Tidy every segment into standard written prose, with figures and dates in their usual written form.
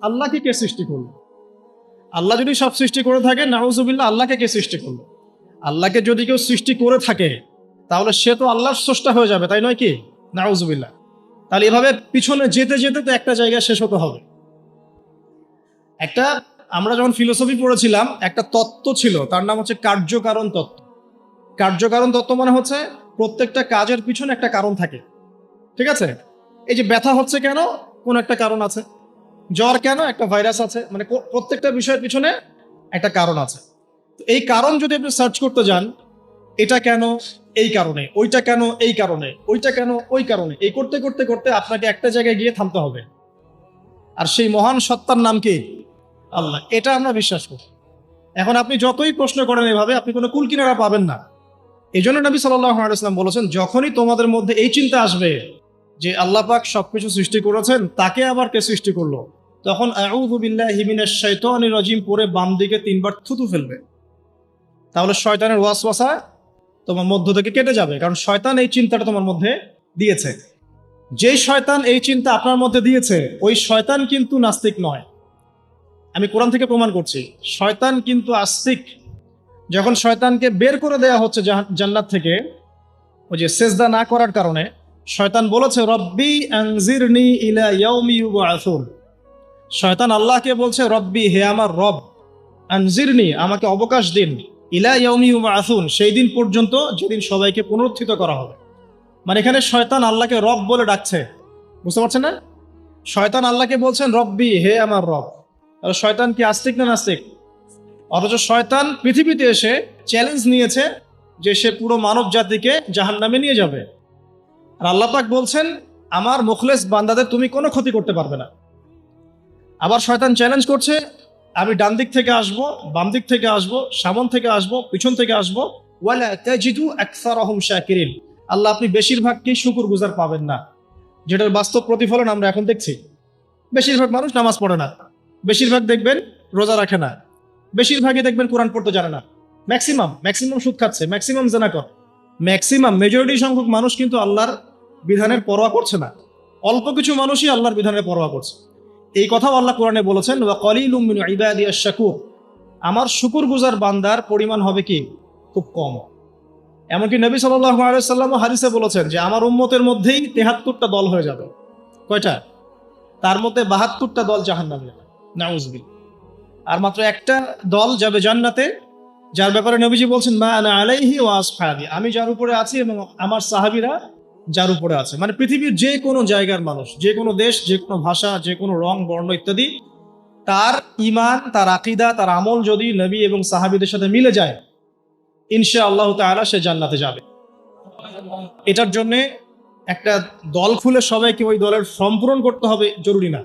আল্লাহকে কে সৃষ্টি করলো? আল্লাহ যদি সব সৃষ্টি করে থাকে, নাউজুবিল্লাহ, আল্লাহকে কে সৃষ্টি করলো? আল্লাহকে যদি কেউ সৃষ্টি করে থাকে তাহলে সে তো আল্লাহর স্রষ্টা হয়ে যাবে, তাই নয় কি? নাউজুবিল্লাহ। তাহলে এভাবে পিছনে যেতে যেতে তো একটা জায়গায় শেষ হতে হবে। একটা, আমরা যখন ফিলোসফি পড়েছিলাম একটা তত্ত্ব ছিল, তার নাম হচ্ছে কার্যকারণ তত্ত্ব। কার্যকারণ তত্ত্ব মানে হচ্ছে প্রত্যেকটা কাজের পিছনে একটা কারণ থাকে। ঠিক আছে? এই যে ব্যথা হচ্ছে কেন? কোন একটা কারণ আছে। জ্বর কেন? একটা ভাইরাস আছে। মানে প্রত্যেকটা বিষয়ের পিছনে একটা কারণ আছে। তো এই কারণ যদি আপনি সার্চ করতে যান, এটা কেন? এই কারণে। ওইটা কেন? এই কারণে। ওইটা কেন? ওই কারণে। এই করতে করতে করতে আপনাকে একটা জায়গায় গিয়ে থামতে হবে। আর সেই মহান সত্তার নাম কি? আল্লাহ। এটা আমরা বিশ্বাস করি। এখন আপনি যতই প্রশ্ন করেন এভাবে, আপনি কোনো কুল কিনারা পাবেন না। এই জন্য নবী সাল্লাল্লাহু আলাইহি ওয়াসাল্লাম বলেছেন, যখনই তোমাদের মধ্যে এই চিন্তা আসবে যে আল্লাহ পাক সবকিছু সৃষ্টি করেছেন, তাকে আবার কে সৃষ্টি করলো, তখন আউযু বিল্লাহি মিনাশ শাইতানির রাজিম পরে বাম দিকে 3 বার থুতু ফেলবে। তাহলে শয়তানের ওয়াসওয়াসা তোমার মধ্য থেকে কেটে যাবে, কারণ শয়তান এই চিন্তাটা তোমার মধ্যে দিয়েছে। যেই শয়তান এই চিন্তা আপনার মধ্যে দিয়েছে, ওই শয়তান কিন্তু নাস্তিক নয়। আমি কোরআন থেকে প্রমাণ করছি, শয়তান কিন্তু আস্তিক। যখন শয়তানকে বের করে দেয়া হচ্ছে জান্নাত থেকে, ওই যে সেজদা না করার কারণে, শয়তান বলেছে রব্বি আনজিরনি ইলা ইয়াউমি ইউবআসুন। শয়তান আল্লাহকে বলছে রব্বি, হে আমার রব, আনজিরনি, আমাকে অবকাশ দিন, ইলা ইয়াউমি ইউবআসুন, সেই দিন পর্যন্ত যেদিন সবাইকে পুনরুত্থিত করা হবে। মানে এখানে শয়তান আল্লাহকে রব বলে ডাকছে। বুঝতে পারছেন না? শয়তান আল্লাহকে বলছেন রব্বি, হে আমার রব। তাহলে শয়তান কি আস্তিক না নাস্তিক? অথচ শয়তান পৃথিবীতে এসে চ্যালেঞ্জ নিয়েছে যে সে পুরো মানব জাতিকে জাহান্নামে নিয়ে যাবে। আর আল্লাহ পাক বলছেন, আমার মুখলেস বান্দাদের তুমি কোনো ক্ষতি করতে পারবে না। আবার শয়তান চ্যালেঞ্জ করছে, আমি ডান দিক থেকে আসবো, বাম দিক থেকে আসবো, সামন থেকে আসবো, পিছন থেকে আসবো, ওয়ালা তাজিদু আকসারাহুম শাকিরিন। আল্লাহ, আপনি বেশিরভাগকেই শুকরগুজার পাবেন না। যেটার বাস্তব প্রতিফলন আমরা এখন দেখছি। বেশিরভাগ মানুষ নামাজ পড়ে না, বেশিরভাগ দেখবেন রোজা রাখে না, বেশিরভাগই দেখবেন কোরআন পড়তে জানে না। ম্যাক্সিমাম সুদ খাচ্ছে, ম্যাক্সিমাম জেনা করে, মেজরিটি সংখ্যক মানুষ কিন্তু আল্লাহর বিধানের পরোয়া করছে না। অল্প কিছু মানুষই আল্লাহর বিধানের পরোয়া করছে। এই কথাও আল্লাহ কোরআনে বলেছেন, ওয়া কলিলুম মিন ইবাদিয়াশ শাকুর, আমার শুকরগুজার বান্দার পরিমাণ হবে কি? খুব কম। এমনকি নবী সাল্লাল্লাহু আলাইহি ওয়াসাল্লাম হাদিসে বলেছেন যে আমার উম্মতের মধ্যেই 73টা দল হয়ে যাবে। কয়টা? তার মধ্যে 72টা দল জাহান্নামে যাবে, নাউযুবিল্লাহ। আর মাত্র একটা দল যাবে জান্নাতে, যার ব্যাপারে নবীজি বলছেন, মা আনা আলাইহি ওয়া আসহাবি, আমি যার উপরে আছি এবং আমার সাহাবীরা যার উপরে আছে। মানে পৃথিবীর যে কোনো জায়গার মানুষ, যে কোনো দেশ, যে কোনো ভাষা, যে কোনো রং বর্ণ ইত্যাদি, তার ঈমান, তার আকীদা, তার আমল যদি নবী এবং সাহাবীদের সাথে মিলে যায়, ইনশাআল্লাহ তাআলা সে জান্নাতে যাবে। এটার জন্য একটা দল খুলে সবাইকে ওই দলের ফর্ম পূরণ করতে হবে জরুরি না।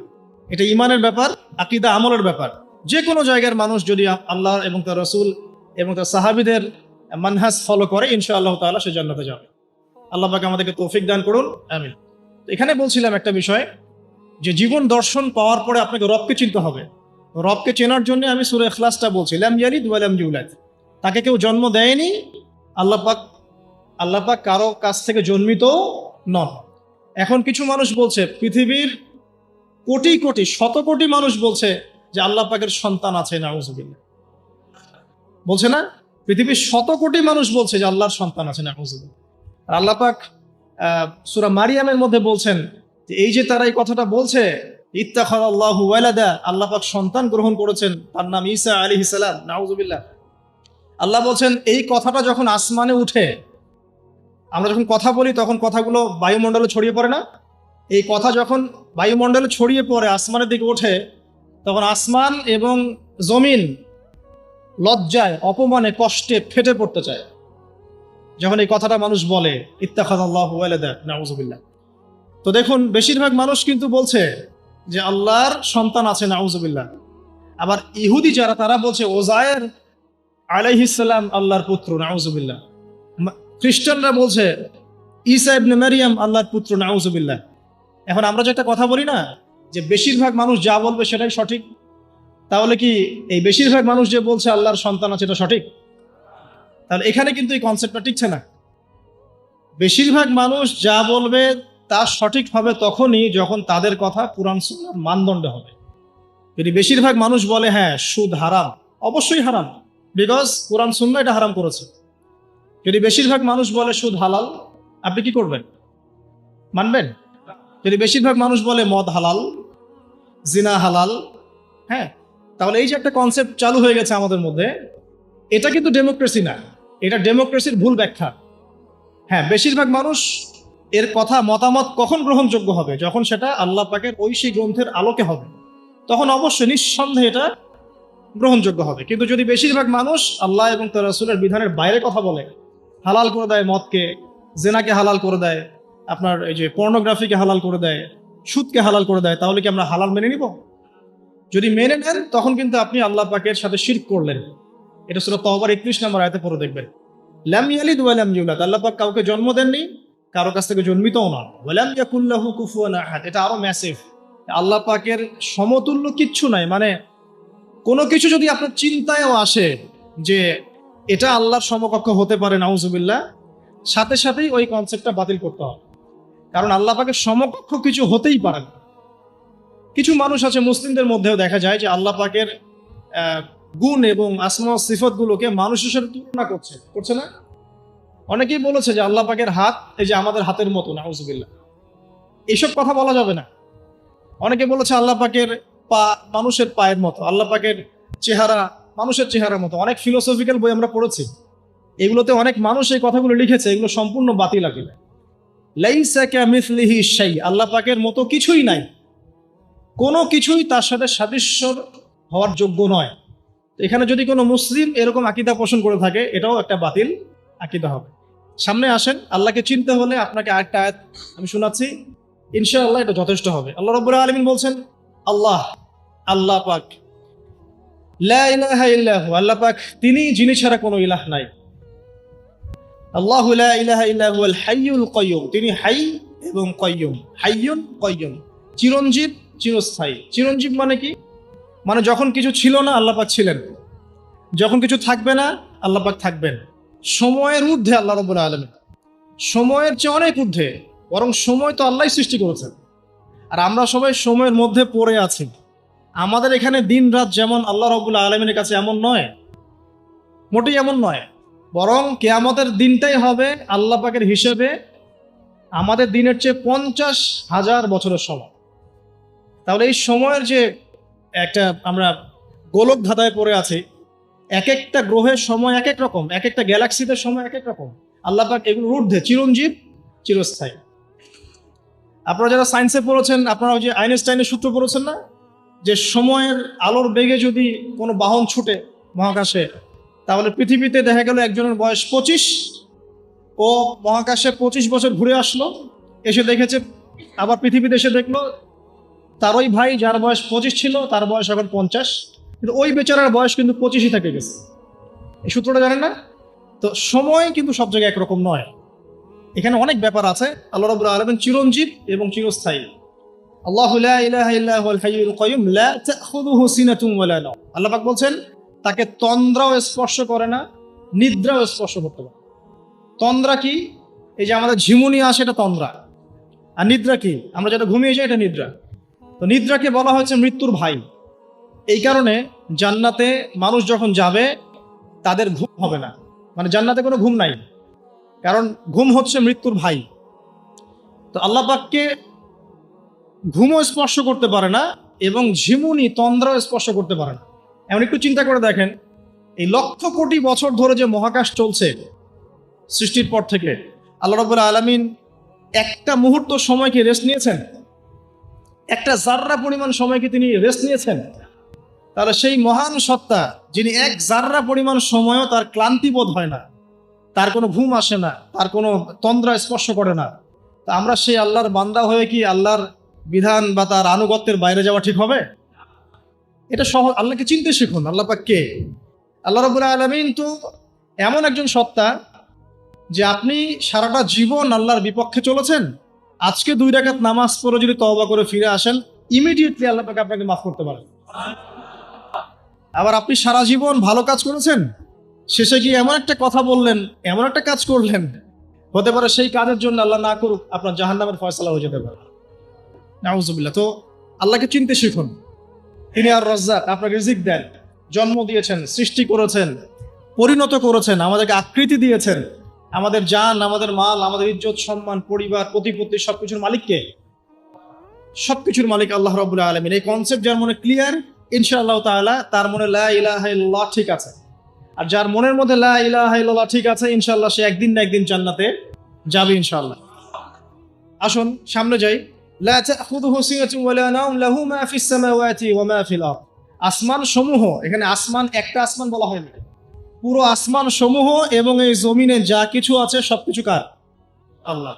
এটা ঈমানের ব্যাপার, আকীদা আমলের ব্যাপার। যে কোনো জায়গার মানুষ যদি আল্লাহ এবং তার রাসূল এবং তার সাহাবীদের মানহাজ ফলো করে, ইনশাআল্লাহ তাআলা সে জান্নাতে যাবে। আল্লাহ পাক আমাদেরকে তৌফিক দান করুন, আমিন। তো এখানে বলছিলাম একটা বিষয়, যে জীবন দর্শন পাওয়ার পরে আপনাকে রবকে চিনতে হবে। রবকে চেনার জন্য আমি সূরা ইখলাসটা বলছি, লাম ইয়ালিদ ওয়া লাম ইউলাদ, তাকে কেউ জন্ম দেয়নি। আল্লাহ পাক কারো কাছ থেকে জন্মিত নন। এখন কিছু মানুষ বলছে, পৃথিবীর কোটি কোটি শত কোটি মানুষ বলছে যে আল্লাহ পাকের সন্তান আছে, নাউযুবিল্লাহ। বলছে না? পৃথিবীর শত কোটি মানুষ বলছে যে আল্লাহর সন্তান আছে, নাউযুবিল্লাহ। আর আল্লাহ পাক সূরা মারিয়ামের মধ্যে বলছেন যে এই যে তারা এই কথাটা বলছে, ইত্তাখাযাল্লাহু ওয়ালাদা, আল্লাহ পাক সন্তান গ্রহণ করেছেন, তার নাম ঈসা আলাইহিস সালাম, নাউযুবিল্লাহ। আল্লাহ বলছেন এই কথাটা যখন আসমানে উঠে, আমরা যখন কথা বলি তখন কথাগুলো বায়ুমণ্ডলে ছড়িয়ে পড়ে না? এই কথা যখন বায়ুমণ্ডলে ছড়িয়ে পড়ে, আসমানের দিকে ওঠে, তখন আসমান এবং জমিন লজ্জায়, অপমানে, কষ্টে ফেটে পড়তে চায় যখন এই কথাটা মানুষ বলে, ইত্তাখাযাল্লাহু ওয়ালাদা, নাউযুবিল্লাহ। তো দেখুন, বেশিরভাগ মানুষ কিন্তু বলছে যে আল্লাহর সন্তান আছে, নাউযুবিল্লাহ। আবার ইহুদি যারা, তারা বলছে ওজায়ের আলাইহিস সালাম আল্লাহর পুত্র, নাউযুবিল্লাহ। খ্রিস্টানরা বলছে ঈসা ইবনে মারিয়াম আল্লাহর পুত্র, নাউযুবিল্লাহ। এখন আমরা যে একটা কথা বলি না, যে বেশিরভাগ মানুষ যা বলবে সেটাই সঠিক, তাহলে কি এই বেশিরভাগ মানুষ যে বলছে আল্লাহর সন্তান আছে এটা সঠিক? তাহলে এখানে কিন্তু এই কনসেপ্টটা টিকছে না। বেশিরভাগ মানুষ যা বলবে তা সঠিক হবে তখনই যখন তাদের কথা কুরআন সুন্নাহর মানদণ্ডে হবে। যদি বেশিরভাগ মানুষ বলে হ্যাঁ সুদ হারাম, অবশ্যই হারাম, বিকজ কোরআন সুন্নাহ এটা হারাম করেছে। যদি বেশিরভাগ মানুষ বলে সুদ হালাল, আপনি কি করবেন? মানবেন? যদি বেশিরভাগ মানুষ বলে মদ হালাল, জিনা হালাল, হ্যাঁ, তাহলে এই যে একটা কনসেপ্ট চালু হয়ে গেছে আমাদের মধ্যে, এটা কিন্তু ডেমোক্রেসি না, এটা ডেমোক্রেসির ভুল ব্যাখ্যা। হ্যাঁ, বেশিরভাগ মানুষ এর কথা মতামত কখন গ্রহণযোগ্য হবে? যখন সেটা আল্লাহ পাকের ঐশী গ্রন্থের আলোকে হবে, তখন অবশ্যই নিঃসন্দেহে এটা গ্রহণযোগ্য হবে। কিন্তু যদি বেশিরভাগ মানুষ আল্লাহ এবং তার রাসূলের বিধানের বাইরে কথা বলে, হালাল করে দেয় মদকে, জেনাকে হালাল করে দেয়, আপনার এই যে পর্নোগ্রাফিকে হালাল করে দেয়, সুদকে হালাল করে দেয়, তাহলে কি আমরা হালাল মেনে নিব? যদি মেনে নেন তখন কিন্তু আপনি আল্লাহ পাকের সাথে শিরক করলেন। এটা সূরা তাওবার 31 নম্বর আয়াতে পড়ে দেখবেন। লাম ইয়ালিদ ওয়া লাম ইউলাদ, আল্লাহ পাক কাউকে জন্ম দেননি, কারো কাছ থেকে জন্মিতও না। ওয়া লাম ইয়াকুল লাহু কুফুয়ান আহাদ, এটা আরো ম্যাসিভ। আল্লাহ পাকের সমতুল্য কিচ্ছু নাই। মানে কোনো কিছু যদি আপনার চিন্তায়ও আসে যে এটা আল্লাহর সমকক্ষ হতে পারে, নাউজুবিল্লাহ, সাথে সাথেই ওই কনসেপ্টটা বাতিল করতে হবে। কারণ আল্লাহ পাকের সমকক্ষ কিছু হতেই পারে না। কিছু মানুষ আছে মুসলিমদের মধ্যেও দেখা যায় যে আল্লাহ পাকের গুণ এবং আসমা ও সিফতগুলোকে মানুষের সাথে তুলনা করছে না? অনেকেই বলেছে যে আল্লাহ পাকের হাত এই যে আমাদের হাতের মতো, নাউজুবিল্লাহ, এইসব কথা বলা যাবে না। অনেকে বলেছে আল্লাহ পাকের পা মানুষের পায়ের মতো, আল্লাহ পাকের চেহারা মানুষের চেহারার মতো। অনেক ফিলোসফিক্যাল বই আমরা পড়েছি, এগুলোতে অনেক মানুষ এই কথাগুলো লিখেছে, এগুলো সম্পূর্ণ বাতিল আকিদা। লাইসা কামিসলিহি শাই, আল্লাহ পাকের মতো কিছুই নাই, কোনো কিছুই তার সাথে সাদৃশ্য হওয়ার যোগ্য নয়। এখানে যদি কোনো মুসলিম এরকম আকীদা পোষণ করে থাকে, এটাও একটা বাতিল আকীদা হবে। সামনে আসেন, আল্লাহকে চিনতে হলে আপনাকে আরেকটা আয়াত আমি শোনাচ্ছি, ইনশাআল্লাহ এটা যথেষ্ট হবে। আল্লাহ রাব্বুল আলামিন বলছেন, আল্লাহ পাক, লা ইলাহা ইল্লাহু, আল্লাহ পাক তিনি যিনি ছাড়া কোনো ইলাহ নাই। আল্লাহু লা ইলাহা ইল্লা হুয়াল হাইয়ুল কাইয়্যুম, তিনি হাই এবং কাইয়্যুম, হাইয়ুন কাইয়্যুম, চিরঞ্জীব চিরস্থায়ী। চিরঞ্জীব মানে কি? মানে যখন কিছু ছিল না আল্লাহ পাক ছিলেন, যখন কিছু থাকবে না আল্লাহ পাক থাকবেন। সময়ের ঊর্ধ্বে আল্লাহ রাব্বুল আলামিন, সময়ের চেয়ে অনেক ঊর্ধ্বে, বরং সময় তো আল্লাহই সৃষ্টি করেছেন, আর আমরা সবাই সময়ের মধ্যে পড়ে আছি। আমাদের এখানে দিন রাত যেমন আল্লাহ রাব্বুল আলামিনের কাছে এমন নয়, মোটেই এমন নয়, বরং কিয়ামতের দিনটাই হবে আল্লাহ পাকের হিসেবে আমাদের দিনের চেয়ে 50,000 বছরের সময়। তাহলে এই সময়ের যে একটা আমরা গোলক ধাঁধায় পড়ে আছি, এক একটা গ্রহের সময় এক এক রকম, এক একটা গ্যালাক্সিতে সময় এক এক রকম। আল্লাহ পাক এগুলোর ঊর্ধ্বে, চিরঞ্জীব চিরস্থায়ী। আপনারা যারা সায়েন্সে পড়েছেন, আপনারা ওই যে আইনস্টাইনের সূত্র পড়েছেন না, যে সময়ের আলোর বেগে যদি কোনো বাহন ছুটে মহাকাশে, তাহলে পৃথিবীতে দেখা গেল একজনের বয়স 25, ও মহাকাশে 25 বছর ঘুরে আসলো, এসে দেখেছে, আবার পৃথিবীতে এসে দেখলো তার ওই ভাই যার বয়স 25 ছিল তার বয়স এখন 50, কিন্তু ওই বেচারার বয়স কিন্তু 25ই থেকে গেছে। এই সূত্রটা জানেন না? তো সময় কিন্তু সব জায়গায় একরকম নয়, এখানে অনেক ব্যাপার আছে। আল্লাহ রাব্বুল আলামিন চিরঞ্জীব এবং চিরস্থায়ী। আল্লাহু লা ইলাহা ইল্লা হুয়াল হাইয়ুল কাইয়্যুম লা তাখুযুহু সিনাতুন ওয়া লা নাওম, আল্লাহ পাক বলছেন তাকে তন্দ্রাও স্পর্শ করে না, নিদ্রাও স্পর্শ করতে পারে। তন্দ্রা কি? এই যে আমাদের ঝিমুনি আসে, এটা তন্দ্রা। আর নিদ্রা কি? আমরা যেটা ঘুমিয়ে যাই, এটা নিদ্রা। তো নিদ্রাকে বলা হয়েছে মৃত্যুর ভাই। এই কারণে জান্নাতে মানুষ যখন যাবে তাদের ঘুম হবে না, মানে জান্নাতে কোনো ঘুম নাই, কারণ ঘুম হচ্ছে মৃত্যুর ভাই। তো আল্লাহ পাককে ঘুমও স্পর্শ করতে পারে না এবং ঝিমুনি তন্দ্রাও স্পর্শ করতে পারে না। এমন একটু চিন্তা করে দেখেন, এই লক্ষ কোটি বছর ধরে যে মহাকাশ চলছে সৃষ্টির পর থেকে, আল্লাহ রাব্বুল আলামিন একটা মুহূর্ত সময় কি রেস্ট নিয়েছেন? একটা জাররা পরিমাণ সময় কি তিনি রেস্ট নিয়েছেন? তাহলে সেই মহান সত্তা যিনি এক জাররা পরিমাণ সময়ও তার ক্লান্তি বোধ হয় না, তার কোনো ঘুম আসে না, তার কোনো তন্দ্রা স্পর্শ করে না, তা আমরা সেই আল্লাহর বান্দা হয়ে কি আল্লাহর বিধান বা তার আনুগত্যের বাইরে যাওয়া ঠিক হবে? এটা সহজ। আল্লাহকে চিনতে শিখুন। আল্লাহ পাক কে? আল্লাহ রাব্বুল আলামিন তো এমন একজন সত্তা যে আপনি সারাটা জীবন আল্লাহর বিপক্ষে চলেছেন, আজকে 2 রাকাত নামাজ পড়ে যদি তওবা করে ফিরে আসেন, ইমিডিয়েটলি আল্লাহ পাক আপনাকে মাফ করতে পারেন। আবার আপনি সারা জীবন ভালো কাজ করেছেন, শেষে গিয়ে এমন একটা কথা বললেন, এমন একটা কাজ করলেন, হতে পারে সেই কাজের জন্য আল্লাহ না করুক আপনার জাহান্নামের ফয়সালা হয়ে যেতে পারে, নাউজুবিল্লাহ। তো আল্লাহকে চিনতে শিখুন। তিনি আর রাজ্জাক, আপনাকে রিজিক দেন, জন্ম দিয়েছেন, সৃষ্টি করেছেন, পরিণত করেছেন, আমাদেরকে আকৃতি দিয়েছেন, আমাদের জান, আমাদের মাল, আমাদের ইজ্জত, সম্মান, পরিবার, প্রতিপত্তি, সবকিছুর মালিক কে? সবকিছুর মালিক আল্লাহ রাব্বুল আলামিন। এই কনসেপ্ট যার মনে ক্লিয়ার, ইনশাআল্লাহ তাআলা তার মনে লা ইলাহা ইল্লাল্লাহ ঠিক আছে। আর যার মনের মধ্যে লা ইলাহা ইল্লাল্লাহ ঠিক আছে, ইনশাআল্লাহ সে একদিন না একদিন জান্নাতে যাবে ইনশাআল্লাহ। আসুন সামনে যাই। লা তাখুযুহু সিনাতুন ওয়ালা নাওম লাহু মা ফিস সামাওয়াতি ওয়া মা ফিল আরদ। আসমান সমূহ, এখানে আসমান একটা আসমান বলা হয়নি, পুরো আসমান সমূহ এবং এই জমিনে যা কিছু আছে সবকিছু কার? আল্লাহ।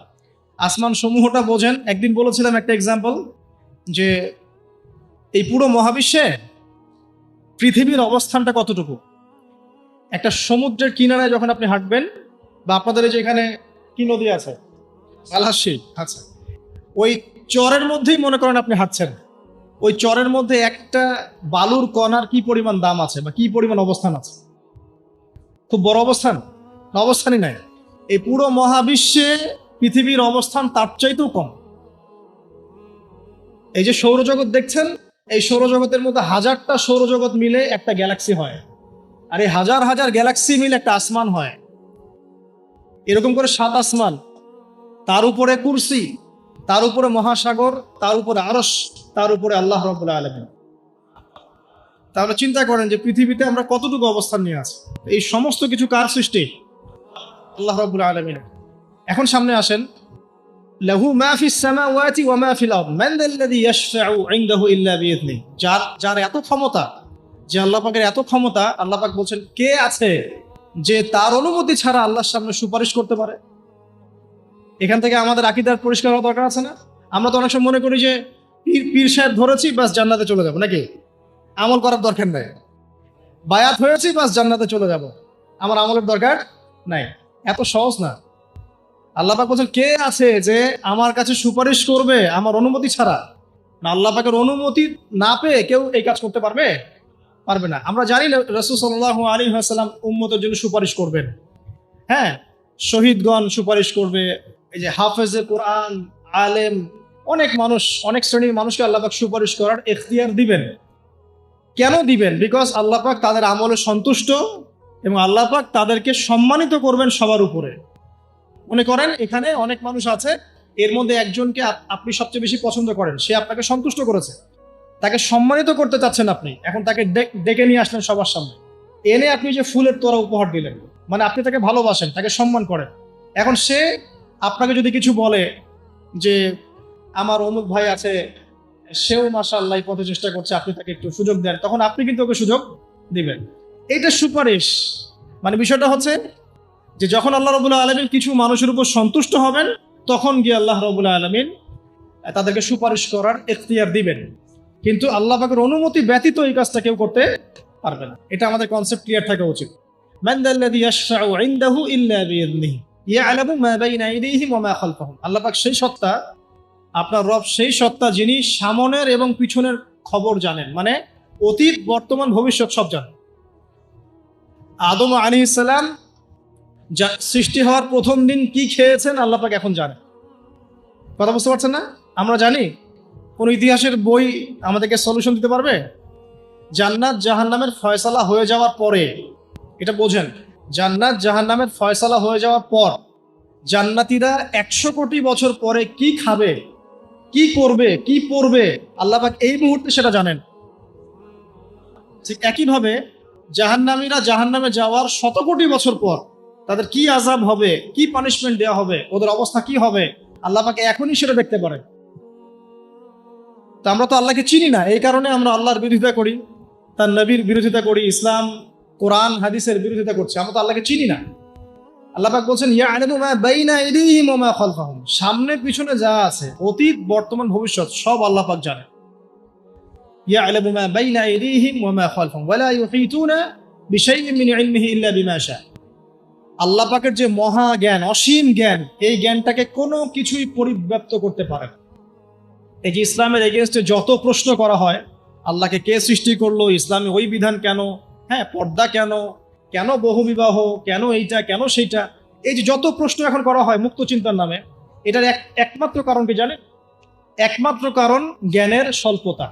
আসমান সমূহটা বোঝেন। একদিন বলেছিলাম একটা এক্সাম্পল, যে এই পুরো মহাবিশ্বে পৃথিবীর অবস্থানটা কতটুকু। একটা সমুদ্রের কিনারায় যখন আপনি হাঁটবেন, বা আপনাদের এই যে এখানে কি নদী আছে, আলাসি, আচ্ছা, ওই চরের মধ্যেই মনে করেন আপনি হাঁটছেন, ওই চরের মধ্যে একটা বালুর কণার কি পরিমাণ দাম আছে বা কি পরিমাণ অবস্থান আছে? খুব বড় অবস্থান না? অবস্থানই নাই। এই পুরো মহাবিশ্বে পৃথিবীর অবস্থান তার চাইতেও কম। এই যে সৌরজগৎ দেখছেন, এই সৌরজগতের মধ্যে হাজারটা সৌরজগৎ মিলে একটা গ্যালাক্সি হয়, আর এই হাজার হাজার গ্যালাক্সি মিলে একটা আসমান হয়। এরকম করে 7 আসমান, তার উপরে কুরসি, তার উপরে মহাসাগর, তার উপরে আরশ, তার উপরে আল্লাহ রাব্বুল আলামিন। তাহলে চিন্তা করেন যে পৃথিবীতে আমরা কতটুকু অবস্থান নিয়ে আছি। এই সমস্ত কিছু কার সৃষ্টি? আল্লাহ রাব্বুল আলামিন। এখন সামনে আসেন, লাহু মা ফিস সামাওয়াতি ওয়া মা ফিল আরদ মান যাল্লাযী ইয়াশফাউ ইনদাহু ইল্লা বিইذনিহি। যার এত ক্ষমতা, যে আল্লাহ পাকের এত ক্ষমতা, আল্লাহ পাক বলছেন কে আছে যে তার অনুমতি ছাড়া আল্লাহর সামনে সুপারিশ করতে পারে? এখান থেকে আমাদের আকীদার পরিষ্কার হওয়া দরকার আছে না? আমরা তো অনেক সময় মনে করি যে পীর সাহেব ধরেছি বাস জান্নাতে চলে যাব, নাকি? আমল করার দরকার নাই, বায়াত হয়েছি বাস জান্নাতে চলে যাব, আমার আমলের দরকার নাই। এত সহজ না। আল্লাহ পাক বলছেন কে আছে যে আমার কাছে সুপারিশ করবে আমার অনুমতি ছাড়া? না, আল্লাহ পাকের অনুমতি না পেয়ে কেউ এই কাজ করতে পারবে না। আমরা জানি রাসূল সাল্লাল্লাহু আলাইহি ওয়াসাল্লাম উম্মতের জন্য সুপারিশ করবেন। হ্যাঁ, শহীদগণ সুপারিশ করবে, এই যে হাফেজে কোরআন, আলেম, অনেক মানুষ, অনেক শ্রেণীর মানুষকে আল্লাহ পাক সুপারিশ করার ইখতিয়ার দিবেন। কেন দিবেন? বিকজ আল্লাহ পাক তাদের আমলে সন্তুষ্ট এবং আল্লাহ পাক তাদেরকে সম্মানিত করবেন সবার উপরে। মনে করেন এখানে অনেক মানুষ আছে, এর মধ্যে একজনকে আপনি সবচেয়ে বেশি পছন্দ করেন, সে আপনাকে সন্তুষ্ট করেছে, তাকে সম্মানিত করতে চাচ্ছেন আপনি। এখন তাকে ডেকে নিয়ে আসলেন সবার সামনে, এনে আপনি যে ফুলের তোড়া উপহার দিলেন, মানে আপনি তাকে ভালোবাসেন, তাকে সম্মান করেন। এখন সে আপনাকে যদি কিছু বলে যে আমার অমুক ভাই আছে, সেও মাশাআল্লাহ এই পথে চেষ্টা করছে, আপনি তাকে একটু সুযোগ দেন, তখন আপনি কিন্তু ওকে সুযোগ দিবেন। এইটা সুপারিশ। মানে বিষয়টা হচ্ছে যে যখন আল্লাহ রাব্বুল আলামিন কিছু মানুষের উপর সন্তুষ্ট হবেন, তখন গিয়ে আল্লাহ রাব্বুল আলামিন তাদেরকে সুপারিশ করার ইখতিয়ার দিবেন। কিন্তু আল্লাহ পাকের অনুমতি ব্যতীত এই কাজটা কেউ করতে পারবে না। এটা আমাদের কনসেপ্ট ক্লিয়ার থাকা উচিত। মান যাল্লাযী ইয়াশফাউ ইনদাহু ইল্লা বিইذনিহি ইয়ালামু মা বাইনা আইদিহিম ওয়া মা খালফাহুম। আল্লাহ পাক সেই সত্তা, আপনার রব সেই সত্তা যিনি সামনের এবং পিছনের খবর জানেন, মানে অতীত, বর্তমান, ভবিষ্যৎ সব জানেন। আদম আলাইহিস সালাম যা সৃষ্টি হওয়ার প্রথম দিন কি খেয়েছেন আল্লাহ পাক এখন জানেন। কথা বুঝতে পারছেন না? আমরা জানি? কোন ইতিহাসের বই আমাদেরকে সলিউশন দিতে পারবে? জান্নাত জাহান্নামের ফয়সালা হয়ে যাওয়ার পরে, এটা বোঝেন, জান্নাত জাহান্নামের ফয়সালা হয়ে যাওয়ার পর জান্নাতীরা 100 কোটি বছর পরে কি খাবে, কি করবে, কি পড়বে, আল্লাহ পাক এই মুহূর্তে সেটা জানেন। ঠিক একইভাবে জাহান্নামীরা জাহান্নামে যাওয়ার 100 কোটি বছর পর তাদের কি আযাব হবে, কি পানিশমেন্ট দেওয়া হবে, ওদের অবস্থা কি হবে, আল্লাহ পাক এখনই সেটা দেখতে পারেন। তো আমরা তো আল্লাহকে চিনি না, এই কারণে আমরা আল্লাহর বিরোধিতা করি, তার নবীর বিরোধিতা করি, ইসলাম, কোরআন, হাদিসের বিরোধিতা করছি। আমরা তো আল্লাহকে চিনি না। আল্লাহ পাক বলছেন ইয়ালামু মা বাইনা আইদিহিম ওয়া মা খালফাহুম। সামনে পিছনে যা আছে, অতীত, বর্তমান, ভবিষ্যৎ সব আল্লাহ পাক জানেন। ইয়ালামু মা বাইনা আইদিহিম ওয়া মা খালফাহুম ওয়া লা ইউহিতুনা বিশাইইন মিন ইলমিহি ইল্লা বিমা শা। আল্লাহ পাকের যে মহা জ্ঞান, অসীম জ্ঞান, এই জ্ঞানটাকে কোনো কিছুই পরিব্যাপ্ত করতে পারে না। এই যে ইসলামের এগেইনস্টে যত প্রশ্ন করা হয়, আল্লাহকে কে সৃষ্টি করলো, ইসলামে ওই বিধান কেন, হ্যাঁ পর্দা কেন, কেন বহুবিবাহ, কেন এইটা, কেন সেইটা, এই যে যত প্রশ্ন এখন করা হয় মুক্ত চিন্তার নামে, এটার একমাত্র কারণ কি জানেন? একমাত্র কারণ জ্ঞানের স্বল্পতা।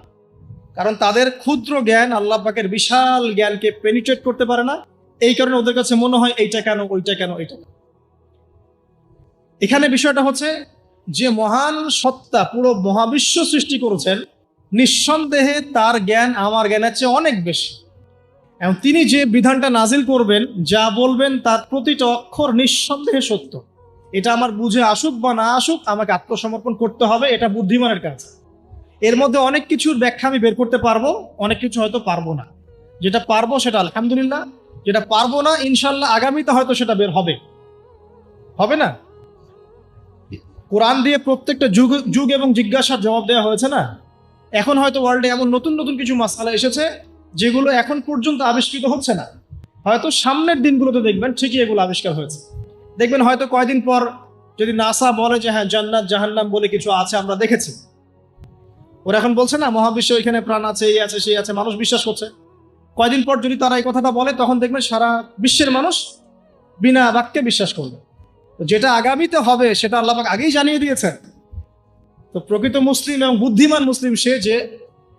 কারণ তাদের ক্ষুদ্র জ্ঞান আল্লাহ পাকের বিশাল জ্ঞানকে পেনিট্রেট করতে পারে না। এই কারণে ওদের কাছে মনে হয় এইটা কেন, ওইটা কেন, এইটা কেন। এখানে বিষয়টা হচ্ছে যে মহান সত্তা পুরো মহাবিশ্ব সৃষ্টি করেছেন, নিঃসন্দেহে তার জ্ঞান আমার জ্ঞানের চেয়ে অনেক বেশি। এবং তিনি যে বিধানটা নাজিল করবেন, যা বলবেন তার প্রতিটা অক্ষর নিঃসন্দেহে সত্য। এটা আমার বুঝে আসুক বা না আসুক, আমাকে আত্মসমর্পণ করতে হবে, এটা বুদ্ধিমানের কাজ। এর মধ্যে অনেক কিছুর ব্যাখ্যা আমি বের করতে পারবো, অনেক কিছু হয়তো পারবো না। যেটা পারবো সেটা আলহামদুলিল্লাহ, যেটা পারবো না ইনশাল্লাহ আগামীতে হয়তো সেটা বের হবে, হবে না? কোরআন দিয়ে প্রত্যেকটা যুগ এবং জিজ্ঞাসার জবাব দেওয়া হয়েছে না? এখন হয়তো ওয়ার্ল্ডে এমন নতুন নতুন কিছু মাসালা এসেছে যেগুলো এখন পর্যন্ত আবিষ্কৃত হচ্ছে না, হয়তো সামনের দিনগুলোতে দেখবেন ঠিকই এগুলো আবিষ্কার হয়েছে। দেখবেন হয়তো কয়দিন পর যদি নাসা বলে যে হ্যাঁ জান্নাত জাহান্নাম বলে কিছু আছে, আমরা দেখেছি, ওরা এখন বলছে না মহাবিশ্ব এখানে প্রাণ আছে, এই আছে সেই আছে, মানুষ বিশ্বাস করছে। কয়দিন পর যদি তারা এই কথাটা বলে, তখন দেখবেন সারা বিশ্বের মানুষ বিনা বাক্যে বিশ্বাস করবে। তো যেটা আগামীতে হবে সেটা আল্লাহ পাক আগেই জানিয়ে দিয়েছেন। তো প্রকৃত মুসলিম এবং বুদ্ধিমান মুসলিম সে যে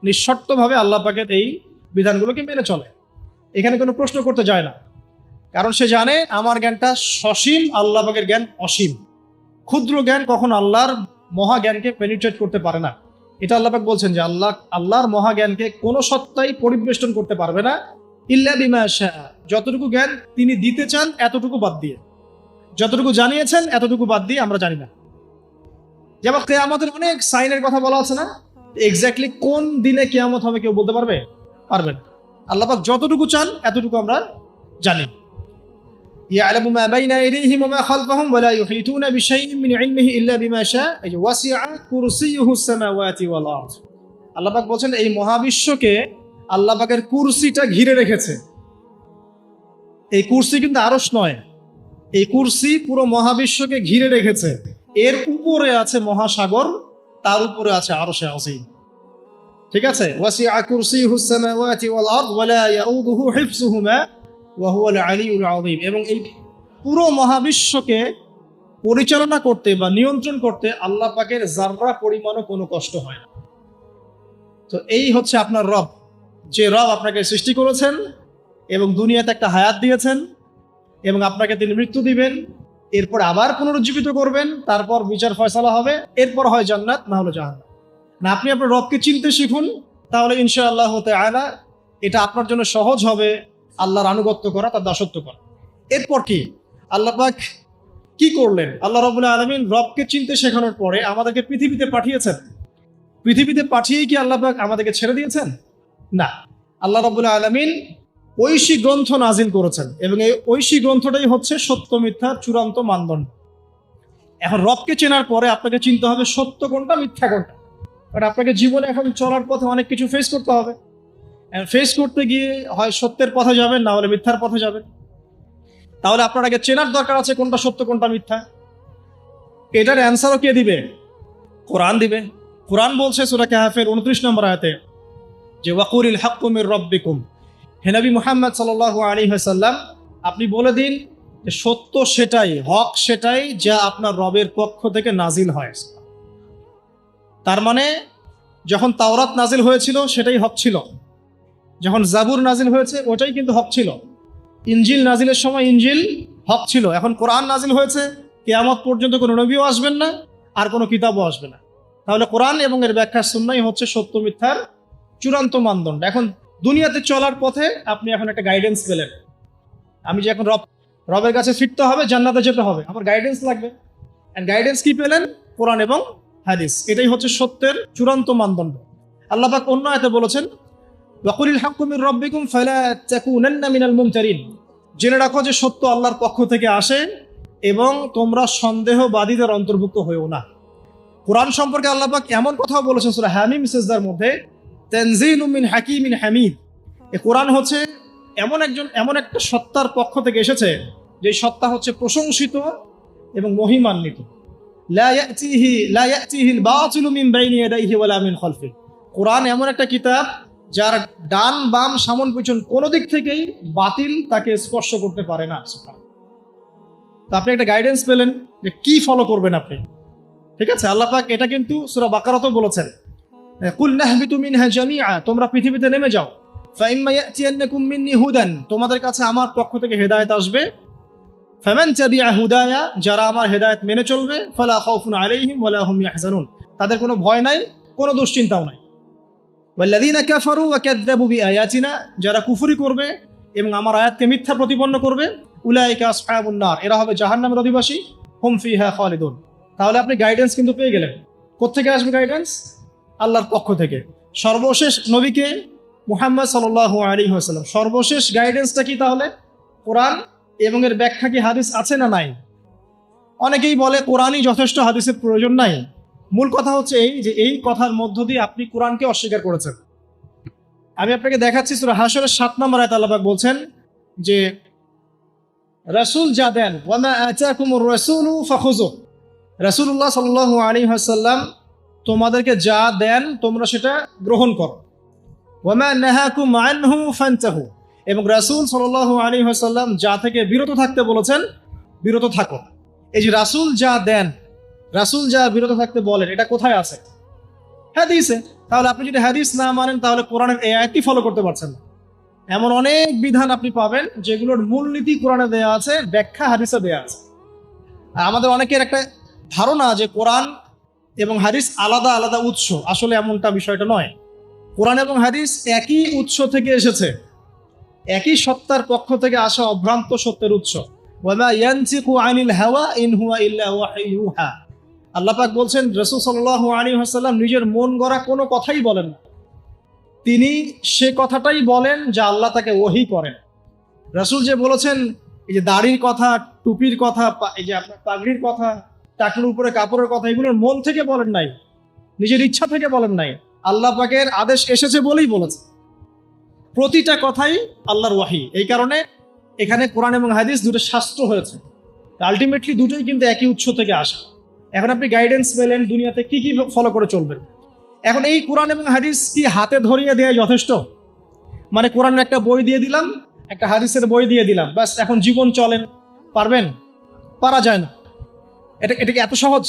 নিঃশর্তভাবে আল্লাহ পাকের এই বিধানগুলোকে মেনে চলে, এখানে কোনো প্রশ্ন করতে যায় না। কারণ সে জানে আমার জ্ঞানটা সসীম, আল্লাহ পাকের জ্ঞান অসীম। ক্ষুদ্র জ্ঞান কখন আল্লাহর মহা জ্ঞানকে পেনিট্রেট করতে পারে না। এটা আল্লাহ পাক বলছেন যে আল্লাহর মহা জ্ঞানকে কোনো সত্তাই পরিবেষ্টন করতে পারবে না, ইল্লা বিমা শা, যতটুকু জ্ঞান তিনি দিতে চান এতটুকু বাদ দিয়ে, যতটুকু জানিয়েছেন এতটুকু বাদ দিয়ে আমরা জানি না। যেমন কিয়ামতের অনেক সাইনের কথা বলা আছে না, এক্স্যাক্টলি কোন দিনে কিয়ামত হবে কেউ বলতে পারবে? পারবেন। আল্লাহ পাক যতটুকু চান এতটুকু আমরা জানি। ইয়ালামু মা বাইনা আইদিহিম ওয়া মা খালফাহুম ওয়া লা ইউহিতুনা বিশাইইন মিন ইলমিহি ইল্লা বিমা শা ওয়াসিআ কুরসিয়ুহুস সামাওয়াতি ওয়াল আরদ। আল্লাহ পাক বলেন এই মহাবিশ্বকে আল্লাহ পাকের কুরসিটা ঘিরে রেখেছে। এই কুরসি কিন্তু আরশ নয়, এই কুরসি পুরো মহাবিশ্বকে ঘিরে রেখেছে। এর উপরে আছে মহাসাগর, তার উপরে আছে আরশে আযীম। ঠিক আছে, ওয়াসিআ কুরসিয়ুহুস সামাওয়াতি ওয়াল আরদ ওয়া লা ইয়াউদুহু হিফযুহুমা ওয়া হুয়াল আলিয়্যুল আযীম। এবং এই পুরো মহাবিশ্বকে পরিচালনা করতে বা নিয়ন্ত্রণ করতে আল্লাহ পাকের যাররা পরিমাণও কোনো কষ্ট হয় না। তো এই হচ্ছে আপনার রব, যে রব আপনাকে সৃষ্টি করেছেন এবং দুনিয়াতে একটা হায়াত দিয়েছেন, এবং আপনাকে তিনি মৃত্যু দিবেন, এরপর আবার পুনরুজ্জীবিত করবেন, তারপর বিচার ফয়সালা হবে, এরপর হয় জান্নাত না হলো জাহান্নাম। না, আপনি আপনার রবকে চিনতে শিখুন, তাহলে ইনশাআল্লাহ তাআলা এটা আপনার জন্য সহজ হবে আল্লাহর আনুগত্য করা, তার দাসত্ব করা। এরপর কি আল্লাহ পাক কি করলেন? আল্লাহ রাব্বুল আলামিন রবকে চিনতে শেখানোর পরে আমাদেরকে পৃথিবীতে পাঠিয়েছেন। পৃথিবীতে পাঠিয়েই কি আল্লাহ পাক আমাদেরকে ছেড়ে দিয়েছেন? না, আল্লাহ রাব্বুল আলামিন ঐশী গ্রন্থ নাজিল করেছেন, এবং এই ঐশী গ্রন্থটাই হচ্ছে সত্য মিথ্যার চূড়ান্ত মানদণ্ড। এখন রবকে চেনার পরে আপনাকে চিনতে হবে সত্য কোনটা, মিথ্যা কোনটা। কারণ আপনাকে জীবনে এখন চলার পথে অনেক কিছু ফেস করতে হবে। ফেস করতে গিয়ে হয় সত্যের পথে যাবেন, না হলে মিথ্যার পথে যাবেন। তাহলে আপনার আগে চেনার দরকার আছে কোনটা সত্য কোনটা মিথ্যা। এটার অ্যান্সারও কে দিবে? কোরআন দিবে। কোরআন বলছে সূরা কাহফের 29 নম্বর আয়াতে যে ওয়াকুলিল হাক্কু মির রাব্বিকুম, হে নবী মুহাম্মদ সাল্লাল্লাহু আলাইহি ওয়াসাল্লাম আপনি বলে দিন যে সত্য সেটাই, হক সেটাই যা আপনার রবের পক্ষ থেকে নাজিল হয়। তার মানে যখন তাওরাত নাজিল হয়েছিল সেটাই হক ছিল, যখন জাবুর নাজিল হয়েছে ওটাই কিন্তু হক ছিল, ইনজিল নাজিলের সময় ইনজিল হক ছিল। এখন কোরআন নাজিল হয়েছে, কিয়ামত পর্যন্ত কোনো নবীও আসবেন না, আর কোনো কিতাবও আসবে না। তাহলে কোরআন এবং এর ব্যাখ্যা সুন্নাহই হচ্ছে সত্য মিথ্যার চূড়ান্ত মানদণ্ড। এখন দুনিয়াতে চলার পথে আপনি এখন একটা গাইডেন্স পেলেন, আমি যে এখন রবের কাছে ফিরতে হবে, জান্নাতে যেতে হবে, আমার গাইডেন্স লাগবে। এন্ড গাইডেন্স কি পেলেন? কোরআন এবং হাদিস। এটাই হচ্ছে সত্যের চূড়ান্ত মানদণ্ড। আল্লাহ পাক অন্য আয়াতে বলেছেন ওয়াকুলিল হাক্কু মির রাব্বিকুম ফালা তাকুনান্না মিনাল মুমতারিন, জেনে রাখো যে সত্য আল্লাহর পক্ষ থেকে আসে এবং তোমরা সন্দেহবাদীদের অন্তর্ভুক্ত হয়েও না। কোরআন সম্পর্কে আল্লাহ পাক এমন কথাও বলেছেন সূরা হামিম সিজদার মধ্যে, তানজিলুম মিন হাকিমিন হামিদ। এই কোরআন হচ্ছে এমন একটা সত্তার পক্ষ থেকে এসেছে যে সত্তা হচ্ছে প্রশংসিত এবং মহিমান্বিত। লা ইয়াতিহিল বাতিলু মিন বাইনি ইয়াদাইহি ওয়ালা মিন খালফিহি। কোরআন এমন একটা কিতাব যার ডান বাম সামন পিছন কোনো দিক থেকেই বাতিল তাকে স্পর্শ করতে পারে না। তো আপনি একটা গাইডেন্স পেলেন যে কি ফলো করবেন আপনি। ঠিক আছে, আল্লাহ পাক এটা কিন্তু সূরা বাকারাতেও বলেছেন কুল নাহবিতু মিনহা জামিআ, তোমরা পৃথিবীতে নেমে যাও। ফাইম্মা ইয়াতিয়ান্নাকুম মিন্নি হুদান, তোমাদের কাছে আমার পক্ষ থেকে হেদায়েত আসবে। ফামান তাবিআ হুদায়া, যারা আমার হেদায়েত মেনে চলবে, ফালা খাউফুন আলাইহিম ওয়ালা হুম ইয়াহজানুন, তাদের কোনো ভয় নাই, কোনো দুশ্চিন্তাও নাই। ওয়াল্লাযীনা কাফারু ওয়া কাযযাবু বিআয়াতিনা, যারা কুফরি করবে এবং আমার আয়াতকে মিথ্যা প্রতিপন্ন করবে, উলাইকা আসহাবুন নার, এরা হবে জাহান্নামের অধিবাসী, হুম ফিহা খালিদুন। তাহলে আপনি গাইডেন্স কিন্তু পেয়ে গেলেন। কোত্থেকে আসবে গাইডেন্স? আল্লাহর পক্ষ থেকে। সর্বশেষ নবীকে মুহাম্মদ সাল্লাল্লাহু আলাইহি ওয়াসাল্লাম, সর্বশেষ গাইডেন্সটা কি তাহলে? কোরআন এবং এর ব্যাখ্যা কি হাদিস আছে না নাই? অনেকেই বলে কোরআনই যথেষ্ট, হাদিসের প্রয়োজন নাই। মূল কথা হচ্ছে এই যে এই কথার মধ্য দিয়ে আপনি কোরআনকে অস্বীকার করেছেন। আমি আপনাকে দেখাচ্ছি সূরা হাশরের 7 নম্বর আয়াতে আল্লাহ পাক বলছেন যে রাসূল যা দেন, ওয়া মা আতাকুমুর রাসূলু ফাখুযু, রাসূলুল্লাহ সাল্লাল্লাহু আলাইহি ওয়াসাল্লাম তোমাদেরকে যা দেন তোমরা সেটা গ্রহণ করো। ওয়া মা নাহাকুম আনহু ফান্তাহু, এবং রাসূল সাল্লাল্লাহু আলাইহি ওয়াসাল্লাম যা থেকে বিরত থাকতে বলেছেন বিরত থাকো। এই যে রাসূল যা দেন, রাসূল যা বিরত থাকতে বলেন, এটা কোথায় আছে? হাদিসে। তাহলে আপনি যদি হাদিস না মানেন তাহলে কোরআনের এই আয়াতটি ফলো করতে পারছেন না। এমন অনেক বিধান আপনি পাবেন যেগুলোর মূলনীতি কোরআনে দেয়া আছে, ব্যাখ্যা হাদিসে দেয়া আছে। আর আমাদের অনেকের একটা ধারণা যে কোরআন এবং হাদিস আলাদা আলাদা উৎস, আসলে এমনটা বিষয়টা নয়। কোরআন এবং হাদিস একই উৎস থেকে এসেছে, একই সত্তার পক্ষ থেকে আসা অভ্রান্ত সত্যের উৎস। ওয়ামা ইয়ানতিকু আনিল হাওয়া ইন হুয়া ইল্লা ওয়াহয়ুন ইউহা, আল্লাহ পাক বলছেন রাসূল সাল্লাল্লাহু আলাইহি ওয়াসাল্লাম নিজের মন গড়া কোনো কথাই বলেন না, তিনি সে কথাটাই বলেন যা আল্লাহ তাকে ওহী করেন। রাসূল যে বলেছেন, এই যে দাড়ির কথা, টুপির কথা, এই যে আপনার পাগড়ির কথা, টাকনুর উপরে কাপড়ের কথা, এগুলোর মন থেকে বলেন নাই, নিজের ইচ্ছা থেকে বলেন নাই, আল্লাহ পাকের আদেশ এসেছে বলেই বলেছে। প্রতিটা কথাই আল্লাহর ওয়াহী। এই কারণে এখানে কোরআন এবং হাদিস দুটো শাস্ত্র হয়েছে, আলটিমেটলি দুটোই কিন্তু একই উৎস থেকে আসে। এখন আপনি গাইডেন্স পেলেন দুনিয়াতে কি কি ফলো করে চলবেন। এখন এই কোরআন এবং হাদিস কি হাতে ধরিয়ে দেওয়া যথেষ্ট? মানে কোরআনের একটা বই দিয়ে দিলাম, একটা হাদিসের বই দিয়ে দিলাম, ব্যাস এখন জীবন চলেন, পারবেন? পারা যায় না। এটা কি এত সহজ?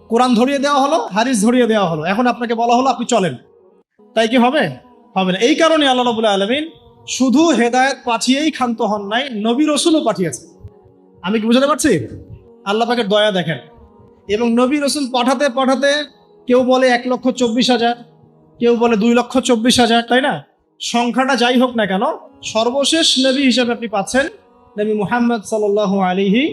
কোরআন ধরিয়ে দেওয়া হলো, হাদিস ধরিয়ে দেওয়া হলো, এখন আপনাকে বলা হলো আপনি চলেন, তাই কি হবে? হবে না। এই কারণে আল্লাহ রাব্বুল আলামিন শুধু হেদায়েত পাঠিয়েই ক্ষান্ত হন নাই, নবী রাসূলও পাঠিয়েছেন। আমি কি বুঝাতে পারছি? আল্লাহ পাকের দয়া দেখেন। এবং নবী রাসূল পাঠাতে পাঠাতে কেউ বলে 1,24,000, কেউ বলে 2,24,000, তাই না? সংখ্যাটা যাই হোক না কেন, সর্বশেষ নবী হিসেবে আপনি পাচ্ছেন নবী মুহাম্মদ সাল্লাল্লাহু আলাইহি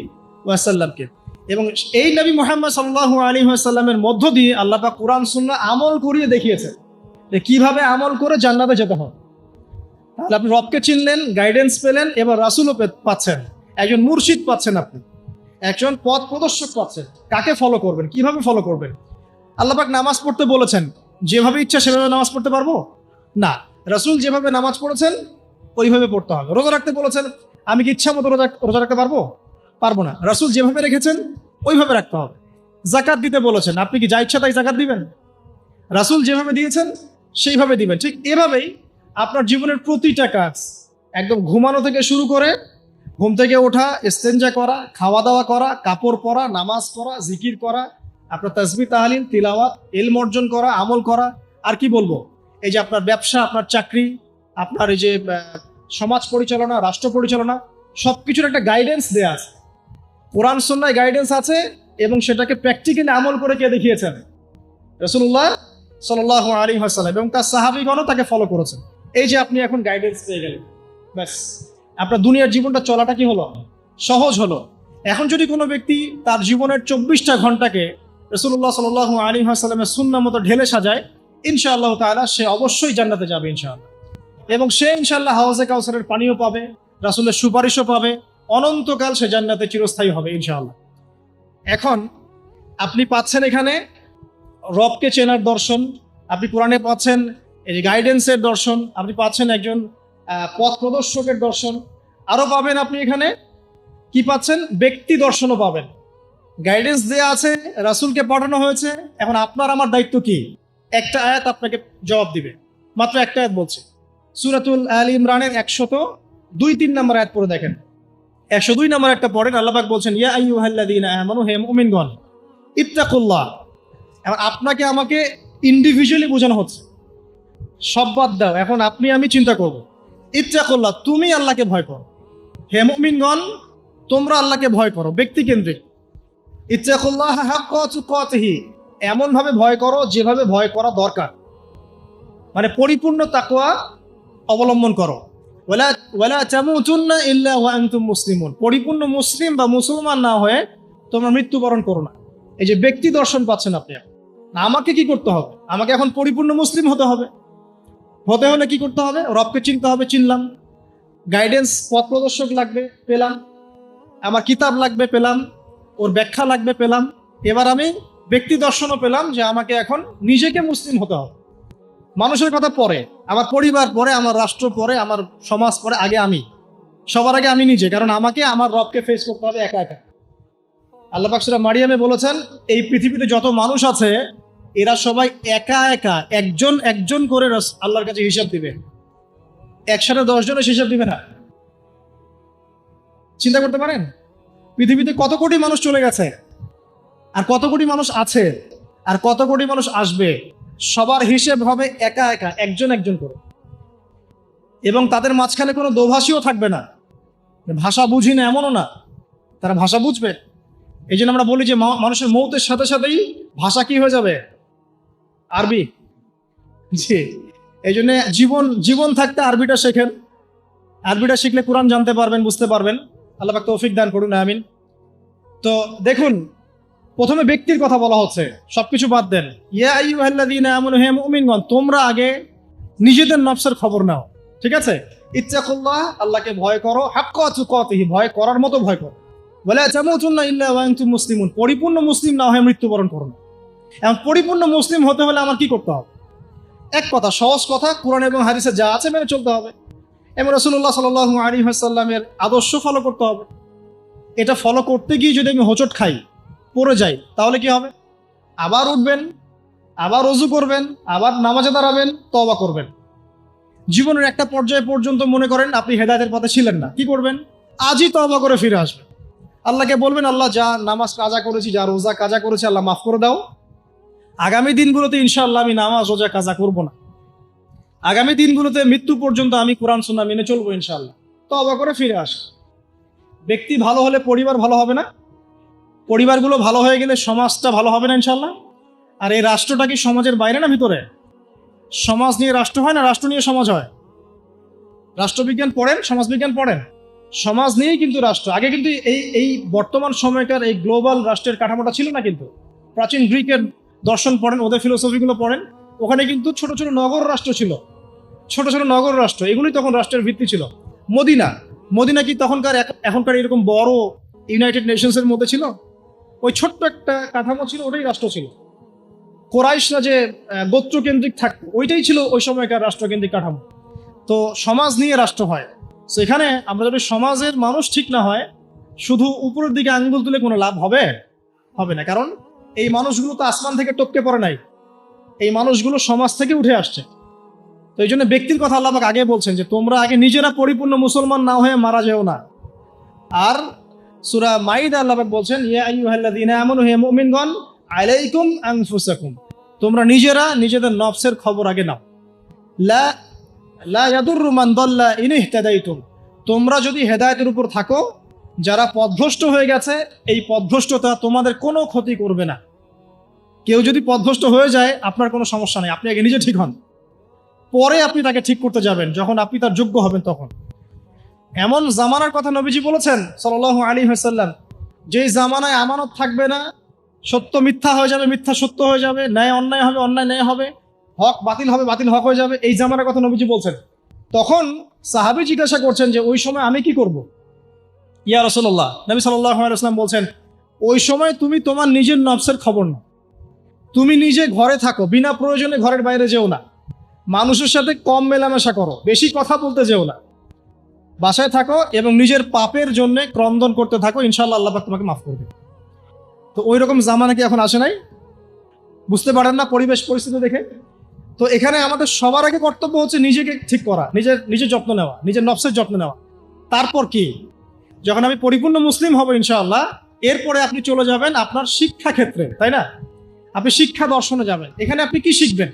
ওয়াসাল্লামকে। এবং এই নবী মুহাম্মদ সাল্লাল্লাহু আলাইহি ওয়াসাল্লামের মধ্য দিয়ে আল্লাহ পাক কোরআন সুন্নাহ আমল করিয়ে দেখিয়েছেন যে কিভাবে আমল করে জান্নাতে যেতে হয়। তাহলে আপনি রবকে চিনলেন, গাইডেন্স পেলেন, এবার রাসূলও পাচ্ছেন, একজন মুর্শিদ পাচ্ছেন, আপনি একজন পথ প্রদর্শক পাচ্ছেন। কাকে ফলো করবেন, কিভাবে ফলো করবেন? আল্লাহ পাক নামাজ পড়তে বলেছেন, যেভাবে ইচ্ছা সেভাবে নামাজ পড়তে পারবো না। রাসূল যেভাবে নামাজ পড়েছেন ওইভাবে পড়তে হবে। রোজা রাখতে বলেছেন, আমি কি ইচ্ছা মতো রোজা রাখতে পারবো? পারবো না। রাসূল যেভাবে রেখেছেন ওইভাবে রাখতে হবে। যাকাত দিতে বলেছেন, আপনি কি যা ইচ্ছা তাই যাকাত দিবেন? রাসূল যেভাবে দিয়েছেন সেইভাবে দিবেন। ঠিক এভাবেই আপনার জীবনের প্রতিটা কাজ, একদম ঘুমানো থেকে শুরু করে ঘুম থেকে ওঠা, ইস্তেঞ্জা করা, খাওয়া দাওয়া করা, কাপড় পরা, নামাজ পড়া, জিকির করা, আপনার তাসবিহ তাহলিল তিলাওয়াত, ইলম অর্জন করা, আমল করা, আর কি বলবো, এই যে আপনার ব্যবসা, আপনার চাকরি, আপনার এই যে সমাজ পরিচালনা, রাষ্ট্র পরিচালনা, সবকিছুর একটা গাইডেন্স দেয়া আছে। কোরআন সুন্নাহয় গাইডেন্স আছে এবং সেটাকে প্র্যাকটিক্যালি আমল করে কে দেখিয়েছেন? রাসূলুল্লাহ সাল্লাল্লাহু আলাইহি ওয়াসাল্লাম এবং তার সাহাবীগণও তাকে ফলো করেছেন। এই যে আপনি এখন গাইডেন্স পেয়ে গেলেন, ব্যাস আপনার দুনিয়ার জীবনটা চলাটা কি হলো? সহজ হলো। এখন যদি কোনো ব্যক্তি তার জীবনের 24টা ঘন্টাকে রাসূলুল্লাহ সাল্লাল্লাহু আলাইহি ওয়াসাল্লামের সুন্নাহ মতো ঢেলে সাজায়, ইনশাআল্লাহ তাআলা সে অবশ্যই জান্নাতে যাবে ইনশাআল্লাহ। এবং সে ইনশাআল্লাহ হাউজে কাউসারের পানিও পাবে, রাসূলের সুপারিশও পাবে, অনন্তকাল সে জান্নাতে চিরস্থায়ী হবে ইনশাআল্লাহ। এখন আপনি পাচ্ছেন এখানে রবকে চেনার দর্শন, আপনি কোরআনে পাচ্ছেন এই যে গাইডেন্সের দর্শন, আপনি পাচ্ছেন একজন পথ প্রদর্শকের দর্শন, আরও পাবেন আপনি এখানে কি পাচ্ছেন? ব্যক্তি দর্শনও পাবেন। গাইডেন্স দেয়া আছে, রাসূলকে পাঠানো হয়েছে, এখন আপনার আমার দায়িত্ব কি? একটা আয়াত আপনাকে জবাব দিবে, মাত্র একটা আয়াত বলছে। সূরাতুল আল ইমরানের 102-3 নম্বর আয়াত পড়ে দেখেন। 102 নম্বর একটা পড়েন, আল্লাহ পাক বলছেন, ইয়া আইয়ুহাল্লাযীনা আমানু, হে মুমিনগণ, ইত্তাকুল্লাহ। এখন আপনাকে আমাকে ইন্ডিভিজুয়ালি বোঝানো হচ্ছে। সব বাদ দাও, এখন আপনি আমি চিন্তা করবো। ইত্তাকুল্লাহ, তুমি আল্লাহকে ভয় করো। হে মুমিনগণ, তোমরা আল্লাহকে ভয় করো, ব্যক্তি কেন্দ্রিক। ইত্তাকুল্লাহ হাক্কা তুকাতিহি, এমন ভাবে ভয় করো যেভাবে ভয় করা দরকার, মানে পরিপূর্ণ তাকওয়া অবলম্বন করো। ওয়ালা ওয়ালা তামুতুন্না ইল্লা ওয়া আনতুম মুসলিমুন, পরিপূর্ণ মুসলিম বা মুসলমান না হয়ে তোমরা মৃত্যুবরণ করো না। এই যে ব্যক্তি দর্শন পাচ্ছেন আপনি, আমাকে কি করতে হবে? আমাকে এখন পরিপূর্ণ মুসলিম হতে হবে। হতে হলে কি করতে হবে? রবকে চিনতে হবে, চিনলাম। গাইডেন্স, পথ প্রদর্শক লাগবে, পেলাম। আমার কিতাব লাগবে, পেলাম। ওর ব্যাখ্যা লাগবে, পেলাম। এবার আমি ব্যক্তি দর্শনও পেলাম যে আমাকে এখন নিজেকে মুসলিম হতে হবে। মানুষের কথা পরে, আমার পরিবার পরে, আমার রাষ্ট্র পরে, আমার সমাজ পরে, আগে আমি। সবার আগে আমি নিজে, কারণ আমাকে আমার রবকে ফেস করতে হবে একা একা। আল্লাহ পাক সূরা মারিয়ামে বলেছেন, এই পৃথিবীতে যত মানুষ আছে এরা সবাই একা একা একজন একজন করে আল্লাহর কাছে হিসাব দিবে। একসাথে 10 জনের হিসাব দিবে না। চিন্তা করতে পারেন পৃথিবীতে কত কোটি মানুষ চলে গেছে, আর কত কোটি মানুষ আছে, আর কত কোটি মানুষ আসবে। সবার হিসেব হবে একা একা, একজন একজন করে। এবং তাদের মাঝখানে কোনো দোভাষীও থাকবে না। ভাষা বুঝি না এমনও না, তারা ভাষা বুঝবে। এই জন্য আমরা বলি যে মানুষের মৌতের সাথে সাথেই ভাষা কি হয়ে যাবে? আরবি। জি, এই জন্য জীবন থাকতে আরবিটা শেখেন। আরবিটা শিখলে কোরআন জানতে পারবেন, বুঝতে পারবেন। আল্লাহ পাক তৌফিক দান করুন, আমিন। তো দেখুন, প্রথমে ব্যক্তির কথা বলা হচ্ছে, সবকিছু বাদ দেন। ইয়া আইয়ুহাল্লাযীনা আমানু, হে মুমিনগণ, তোমরা আগে নিজেদের নফসের খবর নাও, ঠিক আছে? ইত্তাকুল্লাহ, আল্লাহকে ভয় করো, হাক্কা তুকাতিহি, ভয় করার মতো ভয় করো। ওয়ালা তামুতুন্না ইল্লা ওয়া আনতুম মুসলিমুন, পরিপূর্ণ মুসলিম না হয়ে মৃত্যুবরণ করো না। এখন পরিপূর্ণ মুসলিম হতে হলে আমার কি করতে হবে? এক কথা, সহজ কথা, কোরআন এবং হাদিসে যা আছে মেনে চলতে হবে, এবং রাসূলুল্লাহ সাল্লাল্লাহু আলাইহি ওয়াসাল্লামের আদর্শ ফলো করতে হবে। এটা ফলো করতে গিয়ে যদি আমি হোঁচট খাই, পড়ে যাই, তাহলে কি হবে? আবার উঠবেন, আবার ওযু করবেন, আবার নামাজে দাঁড়াবেন, তওবা করবেন। জীবনের একটা পর্যায় পর্যন্ত মনে করেন আপনি হেদায়েতের পথে ছিলেন না, কি করবেন? আজই তওবা করে ফিরে আসবেন। আল্লাহকে বলবেন, আল্লাহ, যা নামাজ কাজা করেছি, যা রোজা কাজা করেছি, আল্লাহ মাফ করে দাও। আগামী দিনগুলোতে ইনশাআল্লাহ আমি নামাজ রোজা কাজা করব না। আগামী দিনগুলোতে মৃত্যু পর্যন্ত আমি কোরআন সুন্নাহ মেনে চলবো ইনশাআল্লাহ। তওবা করে ফিরে আস। ব্যক্তি ভালো হলে পরিবার ভালো হবে না? পরিবারগুলো ভালো হয়ে গেলে সমাজটা ভালো হবে না ইনশাআল্লাহ? আর এই রাষ্ট্রটা কি সমাজের বাইরে না ভিতরে? সমাজ নিয়ে রাষ্ট্র হয় না, রাষ্ট্র নিয়ে সমাজ হয়? রাষ্ট্রবিজ্ঞান পড়েন, সমাজবিজ্ঞান পড়েন, সমাজ নিয়েই কিন্তু রাষ্ট্র। আগে কিন্তু এই বর্তমান সময়কার এই গ্লোবাল রাষ্ট্রের কাঠামোটা ছিল না। কিন্তু প্রাচীন গ্রিকের দর্শন পড়েন, ওদের ফিলোসফিগুলো পড়েন, ওখানে কিন্তু ছোট ছোট নগর রাষ্ট্র ছিল। ছোট ছোট নগর রাষ্ট্র, এগুলোই তখন রাষ্ট্রের ভিত্তি ছিল। মদিনা কি এখনকার এরকম বড় ইউনাইটেড নেশনসের মধ্যে ছিল? ওই ছোট্ট একটা কাঠামো ছিল, ওটাই রাষ্ট্র ছিল। কোরাইশরা যে গোত্রকেন্দ্রিক থাকতো, ওইটাই ছিল ওই সময়কার রাষ্ট্রকেন্দ্রিক কাঠামো। তো সমাজ নিয়ে রাষ্ট্র হয়। তো এখানে আমরা যদি সমাজের মানুষ ঠিক না হয়, শুধু উপরের দিকে আঙ্গুল তুলে কোনো লাভ হবে না। কারণ এই মানুষগুলো তো আসমান থেকে টপকে পড়ে নাই, এই মানুষগুলো সমাজ থেকে উঠে আসছে। তো এই জন্য ব্যক্তির কথা আল্লাহ পাক আগে বলছেন যে তোমরা আগে নিজেরা পরিপূর্ণ মুসলমান না হয়ে মারা যেও না। আর সূরা মাইদা আল্লাহ পাক বলছেন, ইয়া আইয়ুহাল্লাযীনা আমানু, হে মুমিনগণ, আলাইকুম আনফুসাকুম, তোমরা নিজেরা নিজেদের নফসের খবর আগে নাও। লা ইয়াদুররু মান দাল্লা ইন ইহতাদাইতুম, তোমরা যদি হেদায়েতের উপর থাকো, যারা পথভ্রষ্ট হয়ে গেছে, এই পথভ্রষ্টতা তোমাদের কোনো ক্ষতি করবে না। কেউ যদি পথভ্রষ্ট হয়ে যায়, আপনার কোনো সমস্যা নেই, আপনি আগে নিজে ঠিক হন, পরে আপনি তাকে ঠিক করতে যাবেন যখন আপনি তার যোগ্য হবেন। তখন এমন জামানার কথা নবীজি বলেছেন সাল্লাল্লাহু আলাইহি ওয়াসাল্লাম, যেই জামানায় আমানত থাকবে না, সত্য মিথ্যা হয়ে যাবে, মিথ্যা সত্য হয়ে যাবে, ন্যায় অন্যায় হবে, অন্যায় ন্যায় হবে, হক বাতিল হবে, বাতিল হক হয়ে যাবে। এই জামানার কথা নবীজি বলছেন। তখন সাহাবী জিজ্ঞাসা করছেন যে ওই সময় আমি কি করব? ইয়া রাসূলুল্লাহ, নবী সাল্লাল্লাহু আলাইহি ওয়াসাল্লাম বলছেন, ওই সময় তুমি তোমার নিজের নফসের খবর নাও। তুমি নিজে ঘরে থাকো, বিনা প্রয়োজনে ঘরের বাইরে যেও না, মানুষের সাথে কম মেলামেশা করো, বেশি কথা বলতে যেও না, বাসায় থাকো এবং নিজের পাপের জন্য ক্রন্দন করতে থাকো, ইনশাআল্লাহ আল্লাহ পাক তোমাকে মাফ করবে। তো ওই রকম জামানা কি এখন আসে নাই? বুঝতে পারেন না পরিবেশ পরিস্থিতি দেখে? তো এখানে আমাদের সবার আগে কর্তব্য হচ্ছে নিজেকে ঠিক করা, নিজের যত্ন নেওয়া, নিজের নফসের যত্ন নেওয়া। তারপর কি, যখন আমি পরিপূর্ণ মুসলিম হব ইনশাআল্লাহ, এরপরে আপনি চলে যাবেন আপনার শিক্ষা ক্ষেত্রে, তাই না? আপনি শিক্ষা দর্শনে যাবেন, এখানে আপনি কি শিখবেন?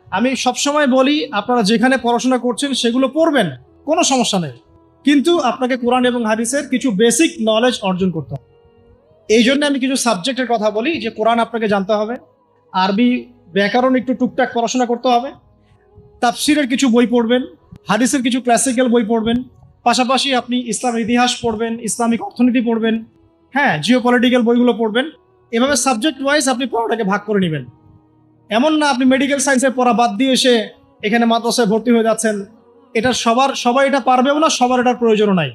আমি সবসময় বলি, আপনারা যেখানে পড়াশোনা করছেন সেগুলো পড়বেন, কোনো সমস্যা নেই, কিন্তু আপনাকে কোরআন এবং হাদিসের কিছু বেসিক নলেজ অর্জন করতে হবে। এই জন্য আমি কিছু সাবজেক্টের কথা বলি, যে কোরআন আপনাকে জানতে হবে, আরবি ব্যাকরণ একটু টুকটাক পড়াশোনা করতে হবে, তাফসিরের কিছু বই পড়বেন, হাদিসের কিছু ক্লাসিক্যাল বই পড়বেন, পাশাপাশি আপনি ইসলামের ইতিহাস পড়বেন, ইসলামিক অর্থনীতি পড়বেন, হ্যাঁ, জিওপলিটিক্যাল বইগুলো পড়বেন। এভাবে সাবজেক্ট ওয়াইজ আপনি পড়াটাকে ভাগ করে নেবেন। এমন না আপনি মেডিকেল সায়েন্সের পড়া বাদ দিয়ে এসে এখানে মাদ্রাসায় ভর্তি হয়ে যাচ্ছেন। এটা সবাই এটা পারবেও না, সবার এটার প্রয়োজনও নাই।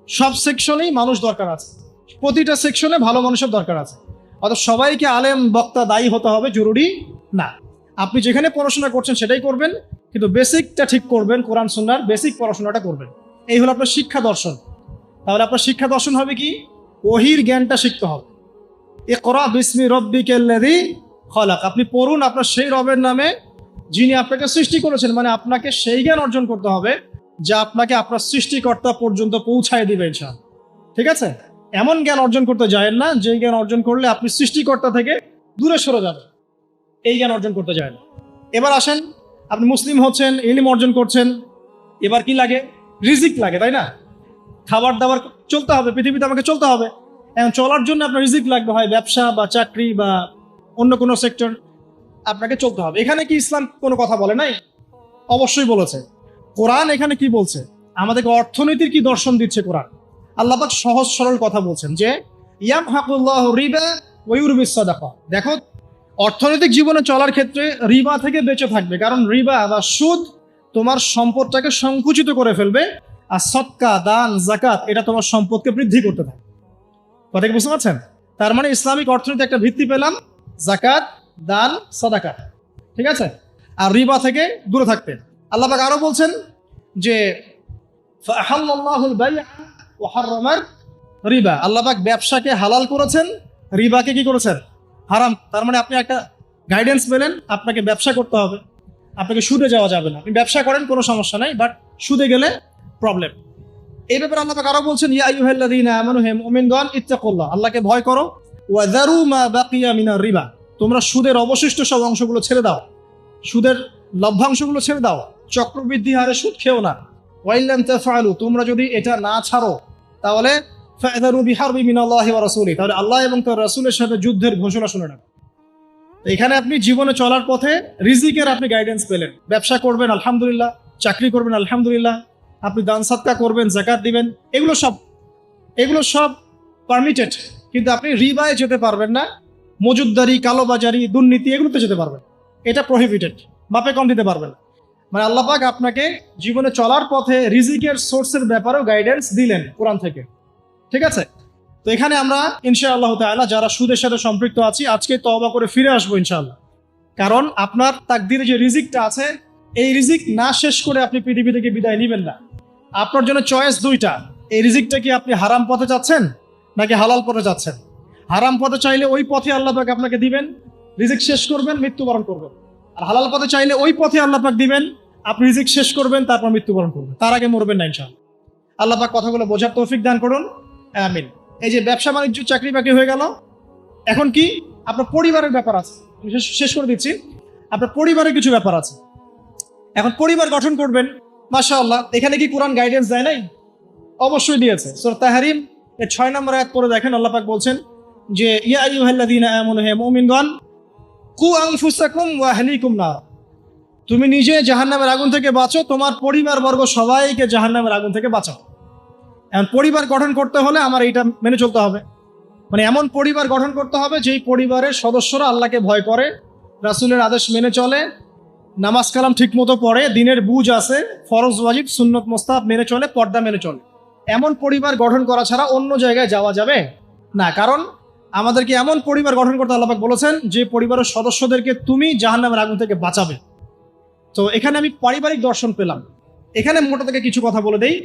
সব সেকশনেই মানুষ দরকার আছে, প্রতিটা সেকশনে ভালো মানুষের দরকার আছে। অর্থাৎ সবাইকে আলেম বক্তা দায়ী হতে হবে জরুরি না। আপনি যেখানে পড়াশোনা করছেন সেটাই করবেন, কিন্তু বেসিকটা ঠিক করবেন, কোরআন সুন্নাহর বেসিক পড়াশোনাটা করবেন। এই হলো আপনার শিক্ষা দর্শন। তাহলে আপনার শিক্ষা দর্শন হবে কি? ওহির জ্ঞানটা শিখতে হবে। ইকরা বিসমি রব্বিকাল্লাযী খলাক, আপনি পড়ুন আপনার সেই রবের নামে যিনি আপনাকে সৃষ্টি করেছেন। মানে আপনাকে সেই জ্ঞান অর্জন করতে হবে যা আপনাকে আপনার সৃষ্টিকর্তা পর্যন্ত পৌঁছায় দিবে ইনশাআল্লাহ। ঠিক আছে? এমন জ্ঞান অর্জন করতে যায়েন না যে জ্ঞান অর্জন করলে আপনি সৃষ্টিকর্তা থেকে দূরে সরে যাবেন, এই জ্ঞান অর্জন করতে যায় না। এবার আসেন, আপনি মুসলিম হচ্ছেন, ইলম অর্জন করছেন, এবার কি লাগে? রিজিক লাগে, তাই না? খাবার দাবার চলতে হবে, পৃথিবীতে আমাকে চলতে হবে। এখন চলার জন্য আপনার রিজিক লাগবে, হয় ব্যবসা বা চাকরি বা অন্য কোনো সেক্টর, আপনাকে চলতে হবে। এখানে কি ইসলাম কোনো কথা বলে নাই? অবশ্যই বলেছে। কোরআন এখানে কি বলছে? আমাদেরকে অর্থনীতির কি দর্শন দিচ্ছে কোরআন। আল্লাহ পাক সহজ সরল কথা বলছেন যে ইয়ামহাকুল্লাহু রিবা ওয়া ইউরবিস সাদাকা। দেখো, অর্থনৈতিক জীবনে চলার ক্ষেত্রে রিবা থেকে বেঁচে থাকবে, কারণ রিবা বা সুদ তোমার সম্পদটাকে সংকুচিত করে ফেলবে, আর সদকা, দান, যাকাত এটা তোমার সম্পদকে বৃদ্ধি করতে থাকে। কথা কি বুঝতে পারছেন? তার মানে ইসলামিক অর্থনীতি একটা ভিত্তি পেলাম, যাকাত, দান, সাদাকা। ঠিক আছে? আর রিবা থেকে দূরে থাকতে। আল্লাহ পাক আরো বলছেন যে ফাআহাল্লাল্লাহুল বাই'a ওয়া হাররামার রিবা। আল্লাহ পাক ব্যবসাকে হালাল করেছেন, রিবাকে কি করেছেন? হারাম। তার মানে আপনি একটা গাইডেন্স পেলেন, আপনাকে ব্যবসা করতে হবে, আপনাকে সুদে যাওয়া যাবে না। আপনি ব্যবসা করেন কোনো সমস্যা নাই, বাট সুদে গেলে প্রবলেম। এই ব্যাপারে আল্লাহ পাক আরো বলছেন ইয়া আইয়ুহাল্লাযীনা আমানু হে মুমিনগণ ইত্তাকুল্লাহ, আল্লাহকে ভয় করো, ওয়া যারু মা বাকিয়া মিনার রিবা, তোমরা সুদের অবশিষ্ট সব অংশগুলো ছেড়ে দাও, সুদের লভ্যাংশগুলো ছেড়ে দাও, চক্রবৃদ্ধি হারে সুদ খেও না। ওয়া ইল্লাম তাফআলু, তোমরা যদি এটা না ছাড়ো তাহলে ফা'যারু বিহারবি মিনাল্লাহি ওয়া রাসূলিহি, তাহলে আল্লাহ এবং তার রাসূলের সাথে যুদ্ধের ঘোষণা শুনে নাও। এখানে আপনি জীবনে চলার পথে রিজিকের আপনি গাইডেন্স পেলেন। ব্যবসা করবেন আলহামদুলিল্লাহ, চাকরি করবেন আলহামদুলিল্লাহ, আপনি দান সাদকা করবেন, যাকাত দিবেন, এগুলো সব পারমিটেড। কিন্তু আপনি রিবায় যেতে পারবেন না, মজুদদারি, কালোবাজারি, দুর্নীতি এগুলোতে যেতে পারবেন, এটা প্রহিবিটেড। মাপে কম দিতে পারবেন। মানে আল্লাহ পাক আপনাকে জীবনে চলার পথে রিজিকের সোর্সের ব্যাপারেও গাইডেন্স দিলেন কোরআন থেকে। ঠিক আছে? তো এখানে আমরা ইনশাআল্লাহ তাআলা যারা সুদের সাথে সম্পৃক্ত আছি আজকে তওবা করে ফিরে আসবো ইনশাআল্লাহ। কারণ আপনার তাকদিরে যে রিজিকটা আছে, এই রিজিক না শেষ করে আপনি পৃথিবী থেকে বিদায় নেবেন না। আপনার জন্য চয়েস দুইটা, এই রিজিকটা কি আপনি হারাম পথে যাচ্ছেন নাকি হালাল পথে যাচ্ছেন। হারাম পথে চাইলে ওই পথে আল্লাহ পাক আপনাকে দিবেন, রিজিক শেষ করবেন, মৃত্যুবরণ করবেন। আর হালাল পথে চাইলে ওই পথে আল্লাহ পাক দিবেন, আপনি রিজিক শেষ করবেন, তারপর মৃত্যুবরণ করবেন, তার আগে মরবেন না ইনশাআল্লাহ। আল্লাহ পাক কথাগুলো বোঝার তৌফিক দান করুন, আমিন। এই যে ব্যবসা বাণিজ্য, চাকরি বাকরি হয়ে গেল, এখন কি আপনার পরিবারের ব্যাপার আছে। শেষ করে দিচ্ছি, আপনার পরিবারের কিছু ব্যাপার আছে। এখন পরিবার গঠন করবেন, মাশাআল্লাহ। এখানে কি কোরআন গাইডেন্স দেয় নাই? অবশ্যই দিয়েছে। সূরা তাহরিম এর 6 নম্বর আয়াত পড়ে দেখেন, আল্লাহ পাক বলছেন যে ইয়া আইয়ুহাল্লাযীনা আমানু হে মুমিনগণ কু আনফুসাকুম ওয়া আহলিকুম নার, তুমি নিজে জাহান্নামের আগুন থেকে বাঁচো, তোমার পরিবারবর্গ সবাইকে জাহান্নামের আগুন থেকে বাঁচাও। এখন পরিবার গঠন করতে হলে আমার এইটা মেনে চলতে হবে। মানে এমন পরিবার গঠন করতে হবে যেই পরিবারের সদস্যরা আল্লাহকে ভয় করে, রাসূলের আদেশ মেনে চলে, নামাজ কালাম ঠিক মতো পড়ে, দিনের বুঝ আছে, ফরজ ওয়াজিব সুন্নত মোস্তাহাব মেনে চলে, পর্দা মেনে চলে। এমন পরিবার গঠন করা ছাড়া অন্য জায়গায় যাওয়া যাবে না। কারণ আমাদেরকে এমন পরিবার গঠন করতে আল্লাহ পাক বলেছেন যে পরিবারের সদস্যদেরকে তুমি জাহান্নামের আগুন থেকে বাঁচাবে। তো এখানে আমি পারিবারিক দর্শন পেলাম। এখানে মোটা থেকে কিছু কথা বলে দেই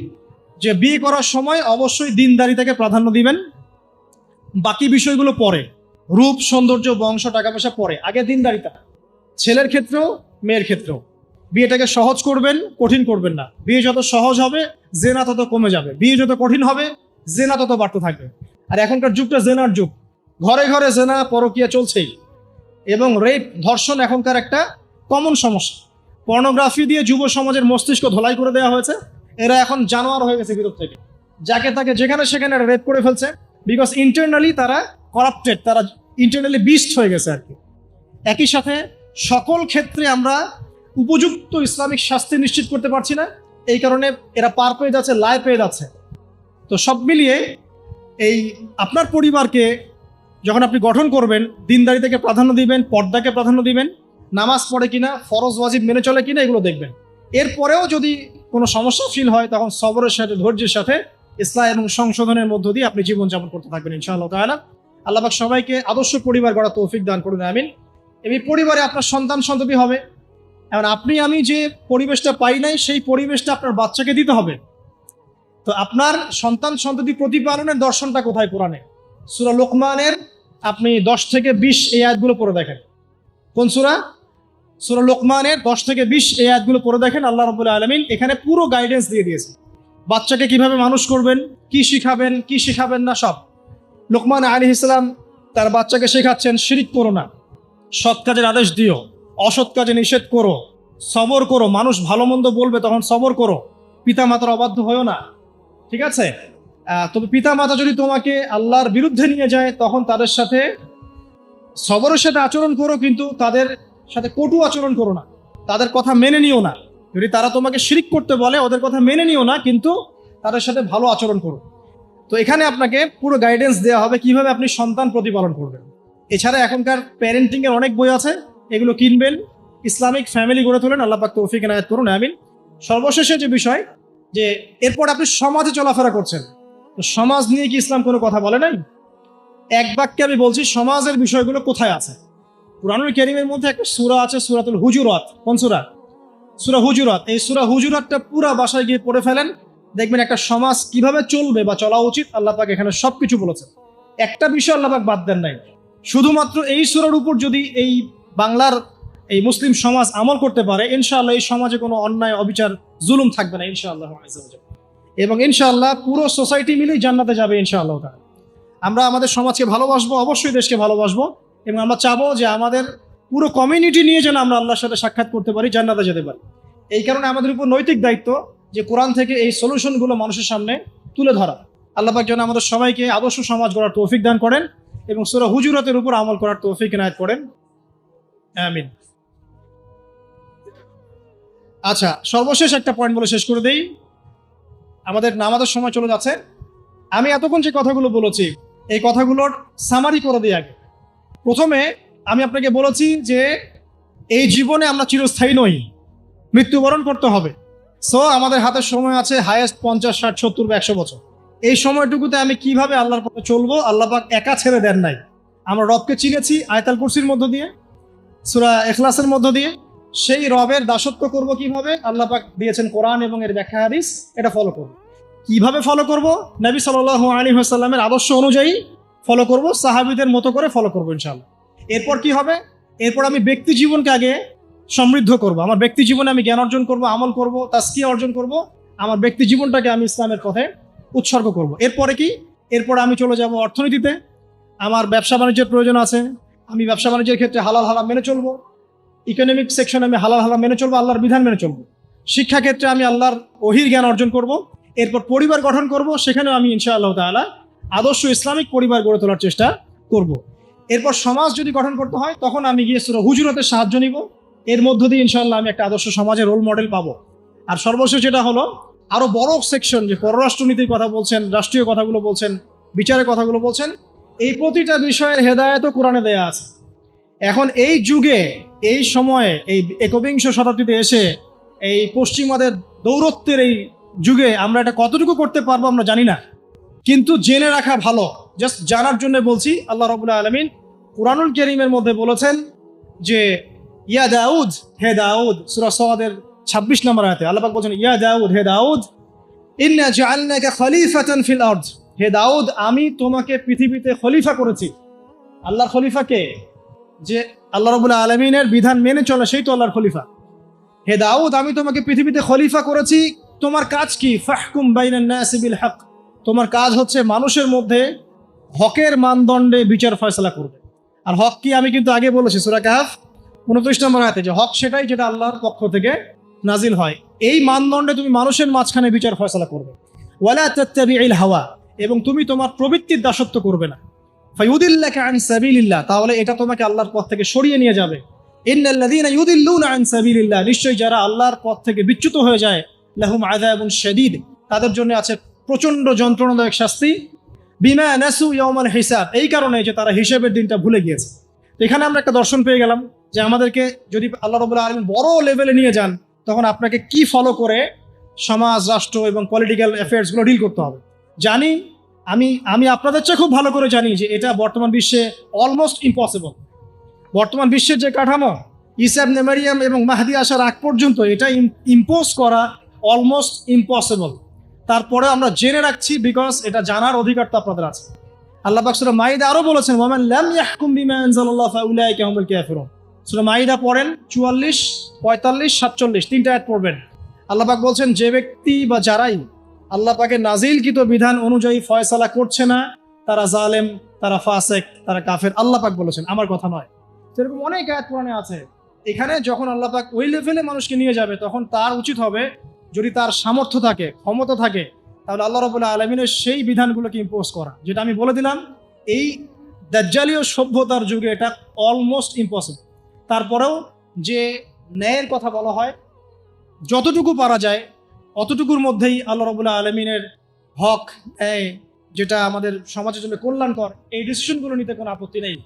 যে বিয়ে করার সময় অবশ্যই দিনদারিতাকে প্রাধান্য দিবেন, বাকি বিষয়গুলো পরে, রূপ সৌন্দর্য বংশ টাকা পয়সা পরে, আগে দিনদারিতা। ছেলের ক্ষেত্রেও মেয়ের ক্ষেত্রেও বিয়েটাকে সহজ করবেন, কঠিন করবেন না। বিয়ে যত সহজ হবে জেনা তত কমে যাবে, বিয়ে যত কঠিন হবে জেনা তত বাড়তে থাকবে। আর এখনকার যুগটা জেনার যুগ, ঘরে ঘরে জেনা পরকিয়া চলছেই। এবং রেপ, ধর্ষণ এখনকার একটা কমন সমস্যা। পর্নোগ্রাফি দিয়ে যুব সমাজের মস্তিষ্ক ধোলাই করে দেওয়া হয়েছে। এরা এখন জানোয়ার হয়ে গেছে ভিতর থেকে, যাকে তাকে যেখানে সেখানে রেপ করে ফেলছে। বিকজ ইন্টারনালি তারা করাপ্টেড, তারা ইন্টারনালি বিস্ট হয়ে গেছে আর কি। একই সাথে সকল ক্ষেত্রে আমরা উপযুক্ত ইসলামিক শাস্তি নিশ্চিত করতে পারছি না, এই কারণে এরা পার পেয়ে যাচ্ছে, লায় পেয়ে যাচ্ছে। তো সব মিলিয়ে এই আপনার পরিবারকে যখন আপনি গঠন করবেন, দিনদারি থেকে প্রাধান্য দিবেন, পর্দাকে প্রাধান্য দিবেন, নামাজ পড়ে কিনা, ফরজ ওয়াজিব মেনে চলে কিনা, এগুলো দেখবেন। এরপরেও যদি কোনো সমস্যা ফিল হয়, তখন সবরের সাথে, ধৈর্যের সাথে, ইসলাম এবং সংশোধনের মধ্য দিয়ে আপনি জীবনযাপন করতে থাকবেন ইনশাআল্লাহ তাআলা। আল্লাহ পাক সবাইকে আদর্শ পরিবার গড়া তৌফিক দান করুন, আমিন। এই পরিবারে আপনার সন্তান সন্ততি হবে। এখন আপনি আমি যে পরিবেশটা পাই নাই, সেই পরিবেশটা আপনার বাচ্চাকে দিতে হবে। তো আপনার সন্তান সন্ততি প্রতিপালনের দর্শনটা কোথায়? কোরআনে সূরা লোকমানের আপনি 10 থেকে 20 এই আয়াতগুলো পড়ে দেখেন। কোন সূরা? সূরা লোকমানের 10 থেকে 20 এই আয়াতগুলো পড়ে দেখেন। আল্লাহ রাব্বুল আলামিন এখানে পুরো গাইডেন্স দিয়ে দিয়েছে, বাচ্চাকে কিভাবে মানুষ করবেন, কি শিখাবেন, কি শিখাবেন না, সব। লোকমান আলাইহিস সালাম তার বাচ্চাকে শেখাচ্ছেন, শিরিক করো না, সৎ কাজের আদেশ দিও, অসৎ কাজে নিষেধ করো, সবর করো, মানুষ ভালো মন্দ বলবে তখন সবর করো, পিতা মাতার অবাধ্য হয়েও না, ঠিক আছে? তবে পিতা মাতা যদি তোমাকে আল্লাহর বিরুদ্ধে নিয়ে যায়, তখন তাদের সাথে সবরের সাথে আচরণ করো, কিন্তু তাদের সাথে কটু আচরণ করো না, তাদের কথা মেনে নিও না। যদি তারা তোমাকে শিরিক করতে বলে, ওদের কথা মেনে নিও না, কিন্তু তাদের সাথে ভালো আচরণ করো। তো এখানে আপনাকে পুরো গাইডেন্স দেওয়া হবে কিভাবে আপনি সন্তান প্রতিপালন করবেন। এছাড়া এখনকার প্যারেন্টিং এর অনেক বই আছে, এগুলো কিনবেন, ইসলামিক ফ্যামিলি গড়ে তোলেন। আল্লাহ পাক তৌফিক এনায়েত করুন, আমিন। সর্বশেষে যে বিষয়, যে এরপর আপনি সমাজে চলাফেরা করছেন, তো সমাজ নিয়ে কি ইসলাম কোনো কথা বলে নাই? এক বাক্যে আমি বলছি, সমাজের বিষয়গুলো কোথায় আছে? কুরআনুল কারীমের মধ্যে একটা সূরা আছে, সূরাতুল হুজুরাত। কোন সূরা? সূরা হুজুরাত। এই সূরা হুজুরাতটা পুরা বাসায় গিয়ে পড়ে ফেলেন, দেখবেন একটা সমাজ কিভাবে চলবে বা চলা উচিত, আল্লাহ পাক এখানে সবকিছু বলেছেন। একটা বিষয় আল্লাহ পাক বাদ দেন নাই। শুধুমাত্র এই সূরার উপর যদি এই বাংলার এই মুসলিম সমাজ আমল করতে পারে, ইনশাআল্লাহ এই সমাজে কোনো অন্যায়, অবিচার, জুলুম থাকবে না ইনশাআল্লাহ আযজা ওয়া জাল্লা। এবং ইনশাআল্লাহ পুরো সোসাইটি মিলেই জান্নাতে যাবে ইনশাআল্লাহ তাআলা। আমরা আমাদের সমাজকে ভালোবাসবো, অবশ্যই দেশকে ভালোবাসবো, এবং আমরা চাবো যে আমাদের পুরো কমিউনিটি নিয়ে যেন আমরা আল্লাহর সাথে সাক্ষাৎ করতে পারি, জান্নাতে যেতে পারি। এই কারণে আমাদের উপর নৈতিক দায়িত্ব যে কোরআন থেকে এই সলিউশনগুলো মানুষের সামনে তুলে ধরা। আল্লাহ পাক যেন আমাদের সবাইকে আদর্শ সমাজ গড়ার তৌফিক দান করেন এবং সূরা হুজুরাতের উপর আমল করার তৌফিক এনায়েত করেন, আমিন। আচ্ছা, সর্বশেষ একটা পয়েন্ট বলে শেষ করে দেই, আমাদের নামাজের সময় চলে যাচ্ছে। আমি এতক্ষণ যে কথাগুলো বলেছি, এই কথাগুলোর সামারি করে দিই আগে। প্রথমে আমি আপনাকে বলেছি যে এই জীবনে আমরা চিরস্থায়ী নই, মৃত্যুবরণ করতে হবে। সো আমাদের হাতে সময় আছে হায়েস্ট 50, 60, 70 বা 100 বছর। এই সময়টুকুতে আমি কিভাবে আল্লাহর পথে চলবো, আল্লাহ পাক একা ছেড়ে দেন নাই। আমরা রবকে চিনেছি আয়াতুল কুরসির মধ্য দিয়ে, সূরা ইখলাসের মধ্য দিয়ে। সেই রবের দাসত্ব করব কিভাবে, আল্লাহ পাক দিয়েছেন কোরআন এবং এর ব্যাখ্যা হাদিস, এটা ফলো করব। কিভাবে ফলো করব? নবী সাল্লাল্লাহু আলাইহি ওয়াসাল্লামের আদর্শ অনুযায়ী ফলো করব, সাহাবীদের মতো করে ফলো করব ইনশাআল্লাহ। এরপর কি হবে? এরপর আমি ব্যক্তি জীবনকে আগে সমৃদ্ধ করব। আমার ব্যক্তি জীবনে আমি জ্ঞান অর্জন করব, আমল করব, তাজকিয়া অর্জন করব, আমার ব্যক্তি জীবনটাকে আমি ইসলামের পথে উৎসর্গ করব। এরপরে কি? এরপর আমি চলে যাব অর্থনীতিতে। আমার ব্যবসা বাণিজ্যের প্রয়োজন আছে, আমি ব্যবসা বাণিজ্যের ক্ষেত্রে হালাল হারাম মেনে চলবো। ইকোনমিক সেকশনে আমি হালাল হারাম মেনে চলবো, আল্লাহর বিধান মেনে চলবো। শিক্ষা ক্ষেত্রে আমি আল্লাহর ওহীর জ্ঞান অর্জন করব। এরপর পরিবার গঠন করব, সেখানেও আমি ইনশাআল্লাহ তাআলা আদর্শ ইসলামিক পরিবার গড়ে তোলার চেষ্টা করব। এরপর সমাজ যদি গঠন করতে হয়, তখন আমি গিয়ে সূরা হুজুরাতের সাহায্য নিব। এর মধ্য দিয়ে ইনশাআল্লাহ আমি একটা আদর্শ সমাজের রোল মডেল পাবো। আর সর্বশেষ যেটা হলো, আরো বড় সেকশন, যে পররাষ্ট্রনীতির কথা বলছেন, রাষ্ট্রীয় কথাগুলো বলছেন, বিচারের কথাগুলো বলছেন, এই প্রতিটা বিষয়ের হেদায়েতও কোরআনে দেয়া আছে। এখন এই যুগে, এই সময়ে, এই একবিংশ শতাব্দীতে এসে এই পশ্চিমাদের দৌরত্বের এই যুগে আমরা এটা কতটুকু করতে পারবো আমরা জানি না, কিন্তু জেনে রাখা ভালো। জাস্ট জানার জন্য বলছি। আল্লাহ রাব্বুল আলামিন কুরআনুল কারীমের মধ্যে বলেছেন যে ইয়া দাউদ, হে দাউদ, সূরা সাদের 26 নম্বর আয়াতে আল্লাহ পাক বলেন, ইয়া দাউদ, হে দাউদ, ইন্না জাআলনাকা খলিফাতান ফিল আরদ, হে দাউদ, আমি তোমাকে পৃথিবীতে খলিফা করেছি। আল্লাহর খলিফা কে? যে আল্লাহ রাব্বুল আলামিনের বিধান মেনে চলে, সেই তো আল্লাহর খলিফা। হে দাউদ, আমি তোমাকে পৃথিবীতে খলিফা করেছি, তোমার কাজ কি? ফাহকুম বাইনান নাসি বিল হক, তোমার কাজ হচ্ছে মানুষের মধ্যে হকের মানদণ্ডে বিচার ফয়সালা করবে। আর হক কি আমি কিন্তু আগে বলেছি সূরা কাহফ 29 নম্বর আয়াতে, যে হক সেটাই যেটা আল্লাহর পক্ষ থেকে নাজিল হয়। এই মানদণ্ডে তুমি মানুষের মাঝখানে বিচার ফয়সালা করবে। ওয়ালা তাত্তাবিউল হাওয়া, এবং তুমি তোমার প্রবৃত্তির দাসত্ব করবে না। ফায়ুদিল্লাকা আন সাবিলিল্লাহ, তাহলে এটা তোমাকে আল্লাহর পথ থেকে সরিয়ে নিয়ে যাবে। ইন্নাল্লাযীনা ইউদিল্লুনা আন সাবিলিল্লাহ, নিশ্চয়ই যারা আল্লাহর পথ থেকে বিচ্যুত হয়ে যায়, লাহুম আযাবুন শাদীদ, তাদের জন্য আছে প্রচন্ড যন্ত্রণাদায়ক শাস্তি। বিমা নাসু ইয়াউমাল হিসাব, এই কারণে যে তারা হিসাবের দিনটা ভুলে গিয়েছে। তো এখানে আমরা একটা দর্শন পেয়ে গেলাম যে আমাদেরকে যদি আল্লাহ রাব্বুল আলামিন বড় লেভেলে নিয়ে যান, তখন আপনাকে কি ফলো করে সমাজ, রাষ্ট্র এবং পলিটিক্যাল অ্যাফেয়ার্সগুলো ডিল করতে হবে। জানি আমি আপনাদের চেয়ে খুব ভালো করে জানি যে এটা বর্তমান বিশ্বে অলমোস্ট ইম্পসিবল। বর্তমান বিশ্বের যে কাঠামো, ঈসা ইবনে মারইয়াম এবং মাহদী আসার আগ পর্যন্ত এটা ইম্পোজ করা অলমোস্ট ইম্পসিবল। তারপরে আমরা জেনে রাখছি, বিকজ এটা জানার অধিকার তো আপনাদের আছে। আল্লাহ পাক সূরা মাইদা আরো বলেছেন, ওয়ামান লাম ইয়াহকুম বিমা আনজালাল্লাহু ফাউলাইকা হুমুল কাফিরুন। সূরা মাইদা পড়েন 44, 45, 47 তিনটা আয়াত পড়বেন। আল্লাহ পাক বলছেন, যে ব্যক্তি বা যারাই আল্লাহ পাকের নাজিলকৃত বিধান অনুযায়ী ফয়সালা করছে না, তারা জালেম, তারা ফাসেক, তারা কাফের। আল্লাহ পাক বলেছেন, আমার কথা নয়। সেরকম অনেক আয়াত কোরআনে আছে। এখানে যখন আল্লাহ পাক ওই লেভেলে মানুষকে নিয়ে যাবে, তখন তার উচিত হবে, যদি তার সামর্থ্য থাকে, ক্ষমতা থাকে, তাহলে আল্লাহ রাব্বুল আলামিনের সেই বিধানগুলোকে ইম্পোজ করা। যেটা আমি বলে দিলাম, এই দাজ্জালীয় সভ্যতার যুগে এটা অলমোস্ট ইম্পসিবল। তারপরেও যে ন্যায়ের কথা বলা হয়, যতটুকু পারা যায় অতটুকুর মধ্যেই আল্লাহ রাব্বুল আলামিনের হক, যেটা আমাদের সমাজের জন্য কল্যাণকর, এই ডিসিশনগুলো নিতে কোনো আপত্তি নেই।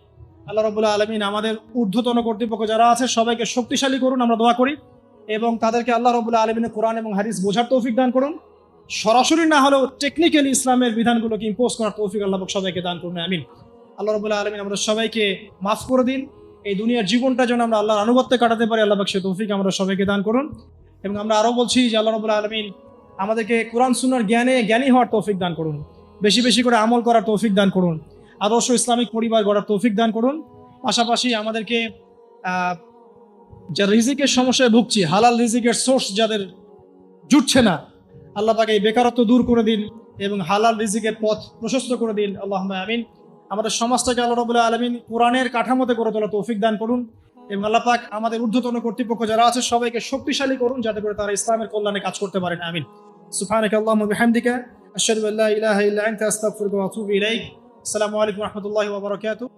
আল্লাহ রাব্বুল আলামিন আমাদের ঊর্ধ্বতন কর্তৃপক্ষ যারা আছে সবাইকে শক্তিশালী করুন, আমরা দোয়া করি, এবং তাদেরকে আল্লাহ রাব্বুল আলামিনের কোরআন এবং হাদিস বোঝার তৌফিক দান করুন। সরাসরি না হলেও টেকনিক্যালি ইসলামের বিধানগুলোকে ইম্পোজ করার তৌফিক আল্লাহ পাক সবাইকে দান করুন, আমিন। আল্লাহ রাব্বুল আলামিন আমাদের সবাইকে মাফ করে দিন। এই দুনিয়ার জীবনটা যেন আমরা আল্লাহর আনুগত্যে কাটাতে পারি, আল্লাহ পাক সে তৌফিক আমরা সবাইকে দান করুন। এবং আমরা আরও বলছি যে আল্লাহ রাব্বুল আলামিন আমাদেরকে কোরআন সুন্নাহর জ্ঞানী হওয়ার তৌফিক দান করুন, বেশি বেশি করে আমল করার তৌফিক দান করুন, আদর্শ ইসলামিক পরিবার গড়ার তৌফিক দান করুন। পাশাপাশি আমাদেরকে যা রিজিকের সমস্যায় ভুগছি, হালাল রিজিকের সোর্স যাদের জুটছে না, আল্লাহ পাক এই বেকারত্ব দূর করে দিন এবং হালাল রিজিকের পথ প্রশস্ত করে দিন, আল্লাহুম্মা আমিন। আমাদের সমাজটাকে আল্লাহ রাব্বুল আলামিন কোরআনের কাঠামোতে গড়ে তোলার তৌফিক দান করুন, এবং আল্লাহ পাক আমাদের ঊর্ধ্বতন কর্তৃপক্ষ যারা আছে সবাইকে শক্তিশালী করুন, যাতে করে তারা ইসলামের কল্যাণে কাজ করতে পারেন, আমিন। সুবহানাকা আল্লাহুম্মা বিহামদিকা আশহাদু আল্লা ইলাহা ইল্লা আনতা আস্তাগফিরুকা ওয়া আতুবু ইলাইক। আসসালামু আলাইকুম ওয়া রাহমাতুল্লাহি ওয়া বারাকাতুহু।